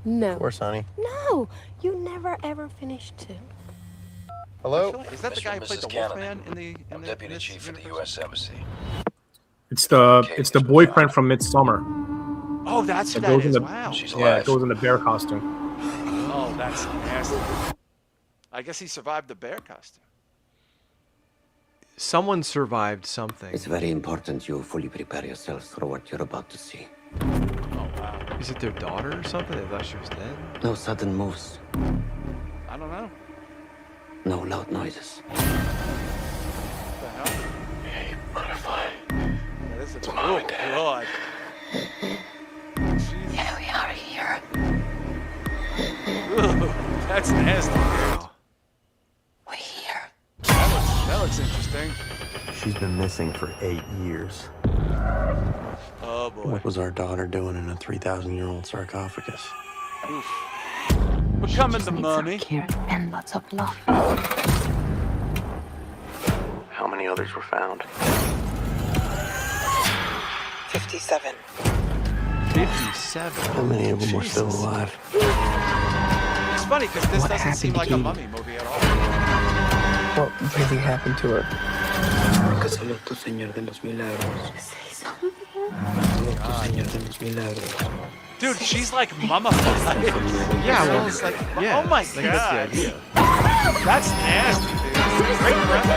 No. Of course, honey. No, you never ever finished 2. Hello? Is that the guy who played the Wolfman in the? I'm Deputy Chief at the U.S. Embassy. It's the boyfriend from Midsummer. Oh, that's who It that goes in is. the- Wow. Yeah, it goes in the bear costume. Oh, that's nasty. I guess he survived the bear costume. Someone survived something. It's very important you fully prepare yourselves for what you're about to see. Oh, wow. Is it their daughter or something? They thought she was dead. No sudden moves. I don't know. No loud noises. What the hell? Hey, butterfly. Yeah, this is oh, God. Yeah, we are here. Ooh, that's nasty. We're here. That looks interesting. She's been missing for 8 years. Oh, boy. What was our daughter doing in a 3,000-year-old sarcophagus? Oof. Becoming the mummy. Care and lots of love. How many others were found? 57. 57? How many of them were still alive? It's funny because this doesn't seem like a mummy movie at all. What really happened to her? Que solo tu Señor de los Milagros. Dude, she's like mummified. Yeah, well, It's like, yeah, oh my I think God. that's the idea. That's nasty, dude. Great breath.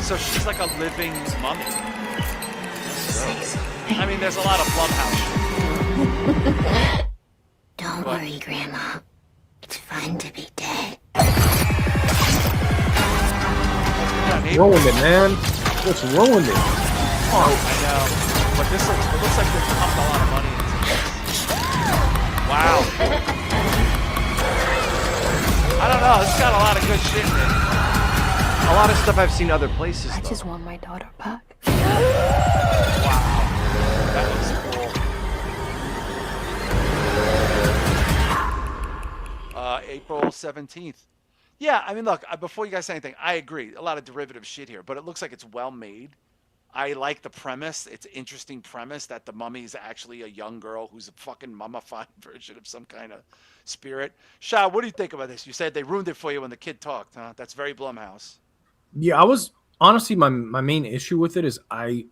So she's like a living mummy. I mean, there's a lot of Blumhouse. Don't worry, Grandma. It's fun to be dead. Ruined it, man. What's ruined it? Oh, I know. But it looks like they pumped a lot of money into this. Wow. I don't know. It's got a lot of good shit in it. A lot of stuff I've seen other places. I though. just want my daughter back. Wow. That looks cool. April 17th. Yeah, I mean, look, before you guys say anything, I agree. A lot of derivative shit here, but it looks like it's well made. I like the premise. It's an interesting premise that the mummy is actually a young girl who's a fucking mummified version of some kind of spirit. Shah, what do you think about this? You said they ruined it for you when the kid talked, huh? That's very Blumhouse. Yeah, I was honestly my main issue with it is I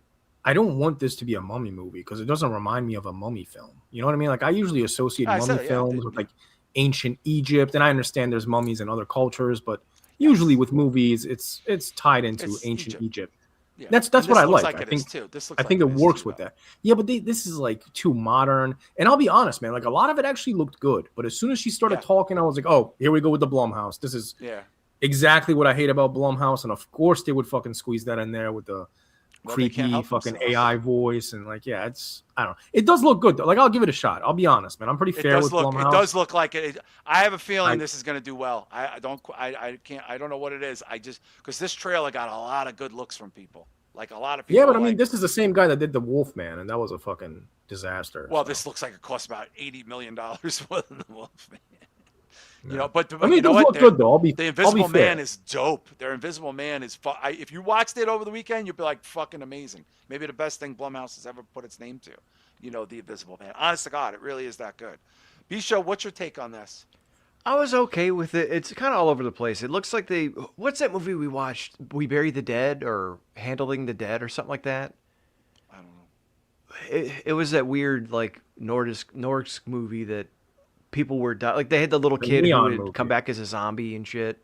don't want this to be a mummy movie because it doesn't remind me of a mummy film. You know what I mean? Like I usually associate mummy films with like ancient Egypt, and I understand there's mummies in other cultures, but usually with movies, it's tied into ancient Egypt. Yeah. That's And what I this looks like. like I it think is, too. This looks I like think it it is, works too, with that. Yeah, but this is like too modern. And I'll be honest, man. Like a lot of it actually looked good, but as soon as she started talking, I was like, oh, here we go with the Blumhouse. This is exactly what I hate about Blumhouse, and of course they would fucking squeeze that in there with the creepy fucking AI voice and like I don't know. It does look good though. Like I'll give it a shot. I'll be honest, man. I'm pretty fair with Blumhouse. It does look like it. I have a feeling this is going to do well. I don't know what it is. I just because this trailer got a lot of good looks from people. Like a lot of people. Yeah, but I mean, this is the same guy that did the Wolfman, and that was a fucking disaster. Well, so. this looks like it costs about $80 million more than the Wolfman. No. You know, but I mean, you it know does what? look good though. The Invisible I'll be fair. Man is dope. Their Invisible Man is if you watched it over the weekend, you'd be like fucking amazing. Maybe the best thing Blumhouse has ever put its name to. You know, the Invisible Man. Honest to God, it really is that good. Bisho, what's your take on this? I was okay with it. It's kind of all over the place. It looks like what's that movie we watched? We Bury the Dead or Handling the Dead or something like that. I don't know. It was that weird like Nordisk movie that people were like they had the little kid who would come back as a zombie and shit.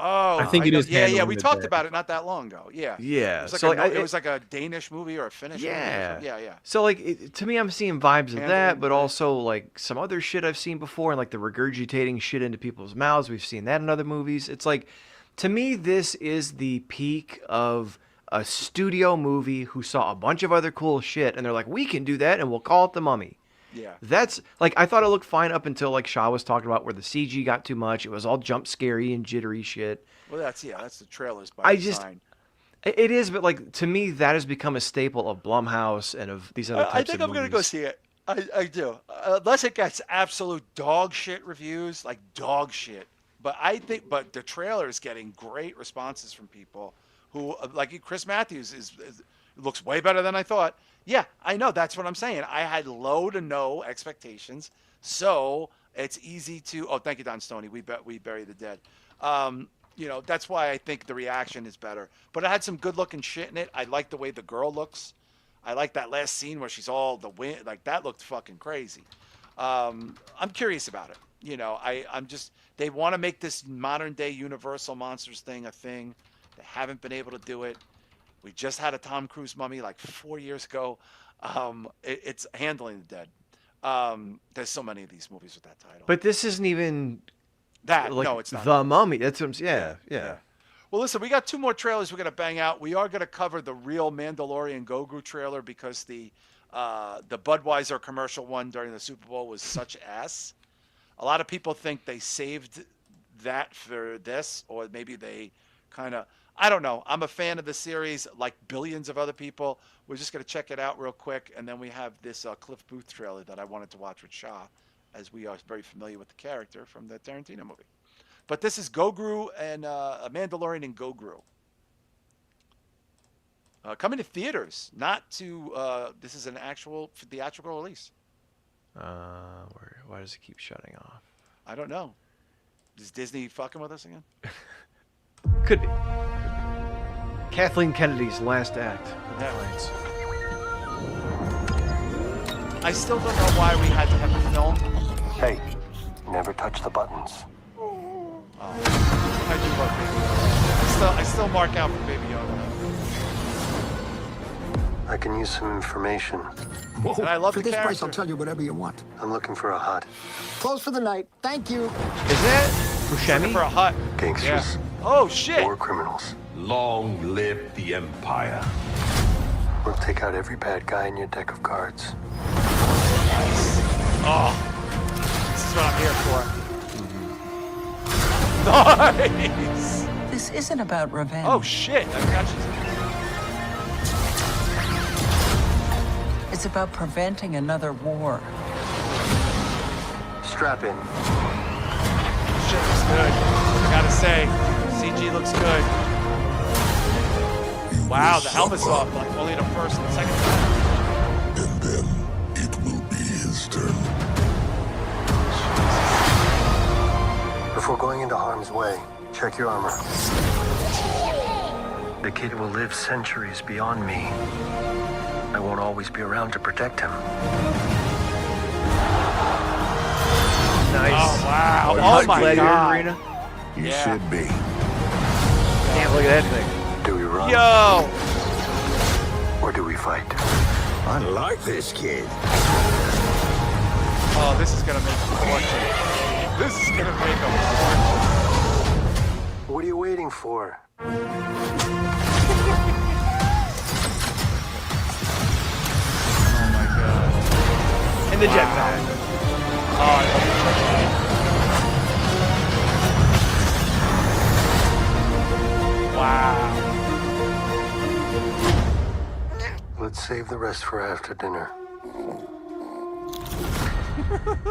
Oh, I think it is. Yeah. We the talked Dead. about it not that long ago. Yeah. Yeah. It was like, So, it was like a Danish movie or a Finnish movie. Yeah. So like to me, I'm seeing vibes of Handling that, but the Dead. also like some other shit I've seen before, and like the regurgitating shit into people's mouths. We've seen that in other movies. It's like, to me, this is the peak of a studio movie who saw a bunch of other cool shit, and they're like, we can do that, and we'll call it The Mummy. Yeah. That's like, I thought it looked fine up until like Shah was talking about where the CG got too much. It was all jump scary and jittery shit. Well, that's the trailers by design. It is, but like to me, that has become a staple of Blumhouse and of these other types of movies. I think I'm gonna go see it. I do, unless it gets absolute dog shit reviews, like dog shit. But but the trailer is getting great responses from people who, like Chris Matthews, looks way better than I thought. Yeah, I know. That's what I'm saying. I had low to no expectations, so it's easy to. Oh, thank you, Don Stoney. We Bury the Dead. You know, that's why I think the reaction is better. But it had some good-looking shit in it. I like the way the girl looks. I like that last scene where she's all the wind. Like, that looked fucking crazy. I'm curious about it. You know, I'm just... They want to make this modern-day Universal Monsters thing a thing. They haven't been able to do it. We just had a Tom Cruise Mummy like 4 years ago. It's Handling the Dead. There's so many of these movies with that title. But this isn't even... That, like, no, it's not. The Mummy. That's what I'm saying. Yeah. Well, listen, we got 2 more trailers we're going to bang out. We are going to cover the real Mandalorian and Grogu trailer because the Budweiser commercial one during the Super Bowl was such ass. A lot of people think they saved that for this, or maybe they kind of... I don't know. I'm a fan of the series, like billions of other people. We're just going to check it out real quick, and then we have this Cliff Booth trailer that I wanted to watch with Shah, as we are very familiar with the character from the Tarantino movie. But this is Grogu and a Mandalorian and Grogu. Coming to theaters, not to... this is an actual theatrical release. Why does it keep shutting off? I don't know. Is Disney fucking with us again? Could be. Kathleen Kennedy's last act. I still don't know why we had to have the film. Hey, never touch the buttons. I do love Baby Yoda. I still mark out for Baby Yoda. I can use some information. Whoa, And I love for the this character. price, I'll tell you whatever you want. I'm looking for a hut. Close for the night. Thank you. Is that Buscemi? Looking for a hut. Gangsters. Yeah. Oh, shit. War criminals. Long live the Empire. We'll take out every bad guy in your deck of cards. Oh, this is what I'm here for. Nice. This isn't about revenge. Oh, shit. That catches it. It's about preventing another war. Strap in. Shit looks good. I gotta say, CG looks good. Wow, the helmet's off like only the first and second time. And then it will be his turn. Before going into harm's way, check your armor. The kid will live centuries beyond me. I won't always be around to protect him. Nice. Oh, wow. What Oh, my gladiator God. arena? You Yeah. should be. Damn, look at that thing. Do we run? Yo. Or do we fight? I like this kid. Oh, this is gonna make a fortune. This is gonna make a fortune. What are you waiting for? Oh, my God. And the jetpack. Oh, I love the jetpack. Wow. Let's save the rest for after dinner.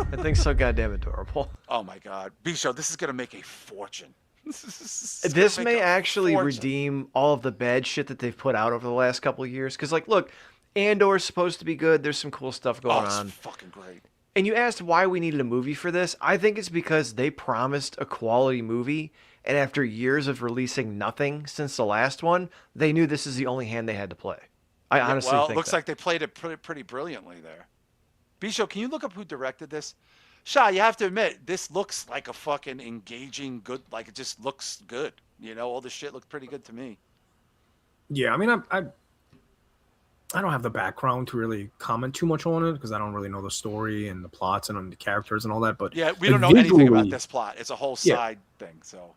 That thing's so goddamn adorable. Oh my God, Bisho, this is gonna make a fortune. This may actually redeem all of the bad shit that they've put out over the last couple of years. Because, like, look, Andor's supposed to be good. There's some cool stuff going on. It's fucking great. And you asked why we needed a movie for this. I think it's because they promised a quality movie, and after years of releasing nothing since the last one, they knew this is the only hand they had to play. I honestly think it looks like they played it pretty brilliantly there. Bisho, can you look up who directed this? Shah, you have to admit, this looks like a fucking engaging, good, like it just looks good. You know, all the shit looked pretty good to me. Yeah, I mean, I don't have the background to really comment too much on it because I don't really know the story and the plots and the characters and all that. But yeah, we don't know anything about this plot. It's a whole side thing. So,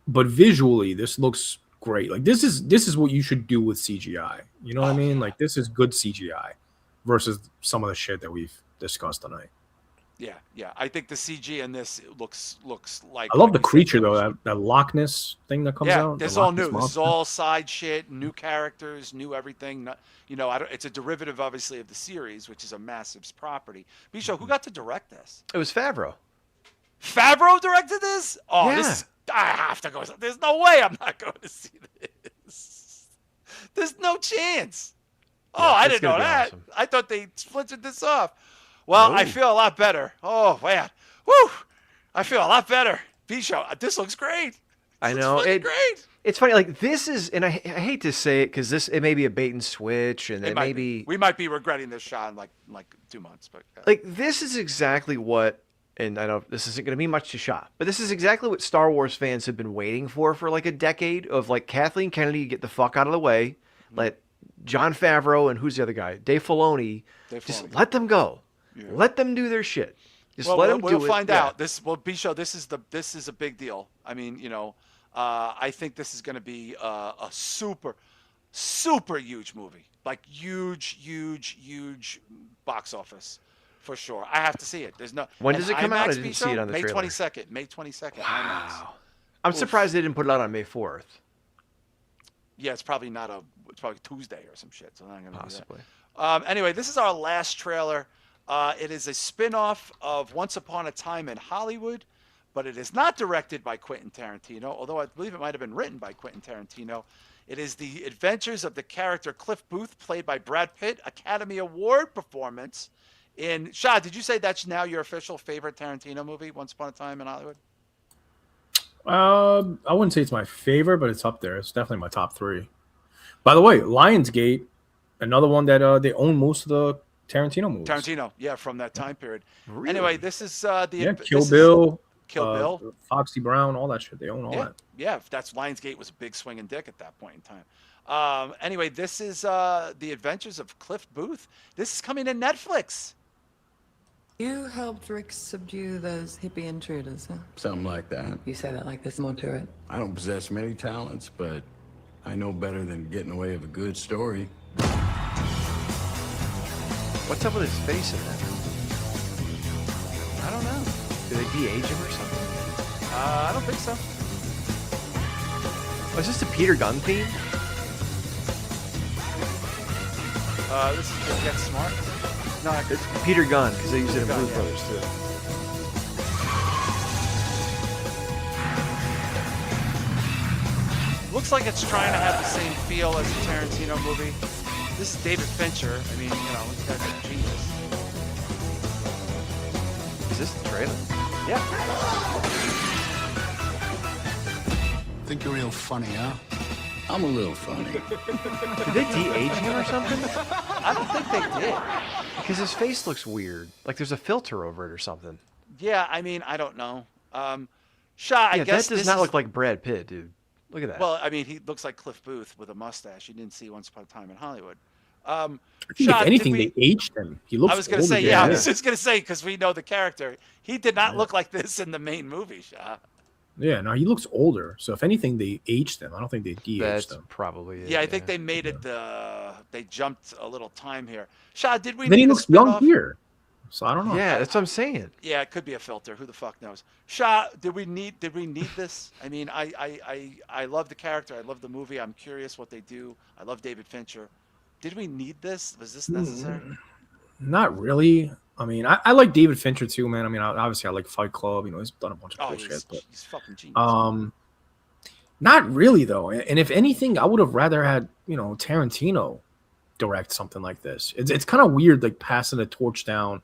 but visually, this looks great. Like this is what you should do with CGI. You know what I mean? Like this is good CGI versus some of the shit that we've discussed tonight. Yeah. I think the CG in this looks like. I love the creature though. That Loch Ness thing that comes out. Yeah, this is all new. This is all side shit, new characters, new everything. You know, it's a derivative, obviously, of the series, which is a massive property. Bisho, who got to direct this? It was Favreau. Favreau directed this? Oh, yeah. This is. I have to go. There's no way I'm not going to see this. There's no chance. Oh, I didn't know that. Awesome. I thought they splintered this off. Well, I feel a lot better. Oh, man. Woo! I feel a lot better. Bisho, this looks great. I know. Great. It's funny. Like, this is, and I hate to say it because it may be a bait and switch, and it may be. We might be regretting this shot in like 2 months. But like, this is exactly what, and I know this isn't going to be much to Shah, but this is exactly what Star Wars fans have been waiting for like a decade of like Kathleen Kennedy get the fuck out of the way, let Jon Favreau and who's the other guy? Dave Filoni. Just let them go. Yeah. Let them do their shit. Just let them do it. We'll find out. Bisho, this is a big deal. I mean, you know, I think this is going to be a super, super huge movie. Like huge box office for sure. I have to see it. There's no. When does it come out? I didn't Bisho, see it on the trailer. May 22nd. Wow. I'm surprised they didn't put it out on May 4th. Yeah, it's probably Tuesday or some shit. So I'm going to possibly. Do that. Anyway, this is our last trailer. It is a spin-off of Once Upon a Time in Hollywood, but it is not directed by Quentin Tarantino, although I believe it might have been written by Quentin Tarantino. It is the adventures of the character Cliff Booth, played by Brad Pitt, Academy Award performance in... Shah, did you say that's now your official favorite Tarantino movie, Once Upon a Time in Hollywood? I wouldn't say it's my favorite, but it's up there. It's definitely my top 3. By the way, Lionsgate, another one that they own most of the Tarantino movies. Tarantino, yeah, from that time period. Really? Anyway, this is the Kill Bill, Foxy Brown, all that shit. They own all that. Yeah, that's Lionsgate was a big swinging dick at that point in time. Anyway, this is the adventures of Cliff Booth. This is coming to Netflix. You helped Rick subdue those hippie intruders, huh? Something like that. You say that like there's more to it. I don't possess many talents, but I know better than getting away with a good story. What's up with his face in that? I don't know. Did they de-age him or something? I don't think so. Was this the Peter Gunn theme? This is just Get Smart. No, it's Peter Gunn, because they use it in Blues Brothers, too. Looks like it's trying to have the same feel as a Tarantino movie. This is David Fincher. I mean, you know, this guy's a genius. Is this the trailer? Yeah. Think you're real funny, huh? I'm a little funny. Did they de-age him or something? I don't think they did. Because his face looks weird. Like there's a filter over it or something. Yeah, I mean, I don't know. Shah, I guess that does not look like Brad Pitt, dude. Look at that. Well, I mean, he looks like Cliff Booth with a mustache. You didn't see Once Upon a Time in Hollywood. I think Shah, if anything, they aged him. He looks. I was going to say, yeah, I was just going to say, because we know the character. He did not look like this in the main movie, Shah. Yeah, no, he looks older. So if anything, they aged him. I don't think they de-aged him. Probably it. Yeah, I think they made it. They jumped a little time here. Shah, did we? Then he need looks young here. So I don't know. Yeah, that's what I'm saying. Yeah, it could be a filter. Who the fuck knows? Shah, did we need this? I mean, I love the character. I love the movie. I'm curious what they do. I love David Fincher. Did we need this? Was this necessary? Not really. I mean, I like David Fincher too, man. I mean, obviously I like Fight Club. You know, he's done a bunch of cool shit. But he's fucking genius. not really though. And if anything, I would have rather had Tarantino direct something like this. It's kind of weird, like passing the torch down.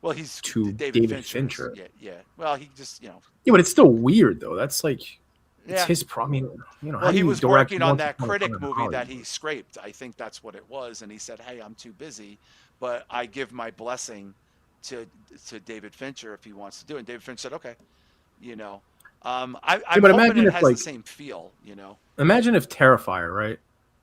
Well, he's to David Fincher. Yeah. Well, he just Yeah, but it's still weird though. That's like it's his problem. Well, he was working on that Critic movie that he scraped. I think that's what it was, and he said, "Hey, I'm too busy, but I give my blessing to David Fincher if he wants to do it." And David Fincher said, "Okay." I'm hoping it has the same feel. Imagine if Terrifier, right?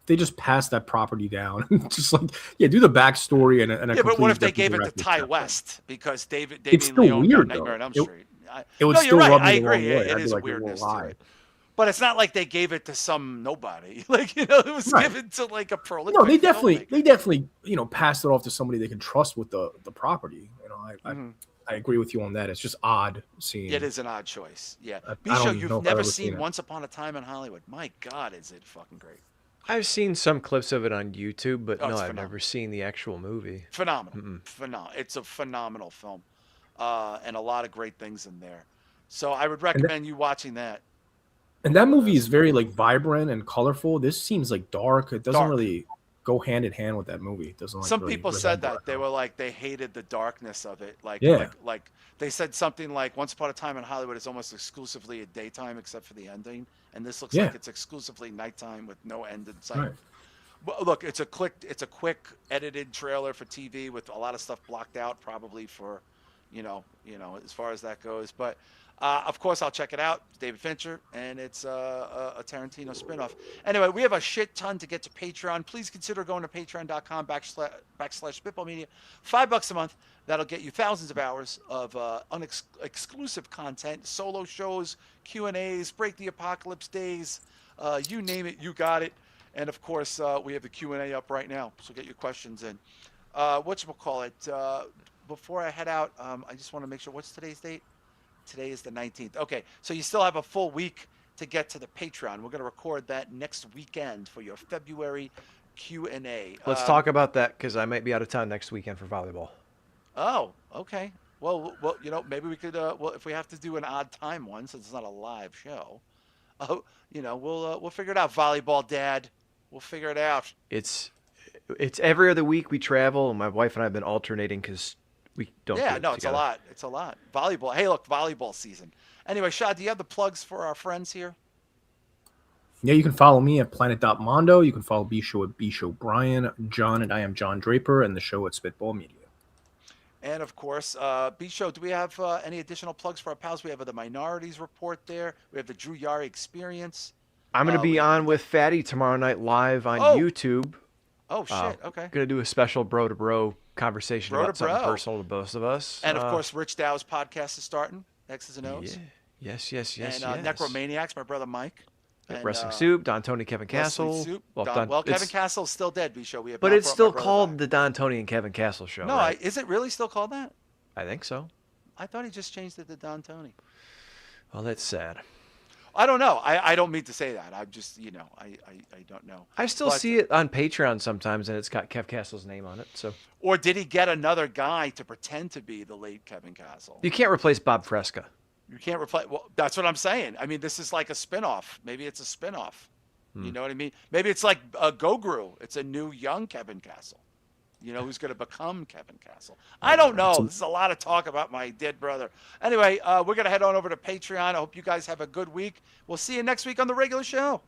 They just passed that property down, just like do the backstory and a but what if they gave it to Ty West because David it's still Leone weird, got Nightmare on Elm Street? It would no, still you're right. rub me I the agree. wrong way. It I'd is be a like, weirdness to why? it. But it's not like they gave it to some nobody. Like it was given to like a prolific. No, they definitely passed it off to somebody they can trust with the property. I agree with you on that. It's just odd seeing. It is an odd choice. Yeah. I Bisho, don't know you've if I've never ever seen seen it. Once Upon a Time in Hollywood. My God, is it fucking great. I've seen some clips of it on YouTube, but no, it's I've phenomenal. never seen the actual movie. Phenomenal. Phenomenal. It's a phenomenal film. And a lot of great things in there. So I would recommend you watching that. And that movie is very like vibrant and colorful. This seems like dark. It doesn't really go hand in hand with that movie. It doesn't. Like, some really people said resemble that they were like they hated the darkness of it. Like Yeah. like they said something like Once Upon a Time in Hollywood is almost exclusively a daytime except for the ending, and this looks like it's exclusively nighttime with no end in sight. Right. Well, look, it's a quick edited trailer for TV with a lot of stuff blocked out, probably for, as far as that goes. But of course, I'll check it out. It's David Fincher, and it's a Tarantino spinoff. Anyway, we have a shit ton to get to Patreon. Please consider going to patreon.com/spitballmedia. $5 a month. That'll get you thousands of hours of exclusive content, solo shows, Q&As, Break the Apocalypse Days, you name it, you got it. And of course, we have the Q&A up right now, so get your questions in. Whatchamacallit, before I head out, I just want to make sure, what's today's date? Today is the 19th. Okay, so you still have a full week to get to the Patreon. We're going to record that next weekend for your February Q&A. Let's talk about that because I might be out of town next weekend for volleyball. Oh, okay. Well, maybe we could. If we have to do an odd time one, since it's not a live show, we'll figure it out. Volleyball dad, we'll figure it out. It's every other week we travel, and my wife and I have been alternating because we don't. Yeah, do no, it it's a lot. It's a lot. Volleyball. Hey, look, volleyball season. Anyway, Shah, do you have the plugs for our friends here? Yeah, you can follow me at planet.mondo. You can follow B-Show at B-Show Brian, John, and I am John Draper, and the show at Spitball Media. And of course, B-Show, do we have any additional plugs for our pals? We have the Minorities Report there. We have the Drew Yari Experience. I'm going to be on with Fatty tomorrow night live on YouTube. Oh, shit. Okay. Going to do a special bro-to-bro conversation about something personal to both of us. And of course, Rich Dow's podcast is starting, X's and O's. Yeah. Yes. And Necromaniacs, my brother Mike. And, Wrestling Soup, Don Tony, Kevin Castle. Soup, Kevin Castle's still dead, B-Show. But it's still called the Don Tony and Kevin Castle Show. No, right? Is it really still called that? I think so. I thought he just changed it to Don Tony. Well, that's sad. I don't know. I don't mean to say that. I'm just, I don't know. I still see it on Patreon sometimes, and it's got Kev Castle's name on it. So. Or did he get another guy to pretend to be the late Kevin Castle? You can't replace Bob Fresca. You can't replace. Well, that's what I'm saying. I mean, this is like a spinoff. Maybe it's a spinoff. You know what I mean? Maybe it's like a Goguru. It's a new young Kevin Castle. Who's going to become Kevin Castle. I don't know. This is a lot of talk about my dead brother. Anyway, we're going to head on over to Patreon. I hope you guys have a good week. We'll see you next week on the regular show.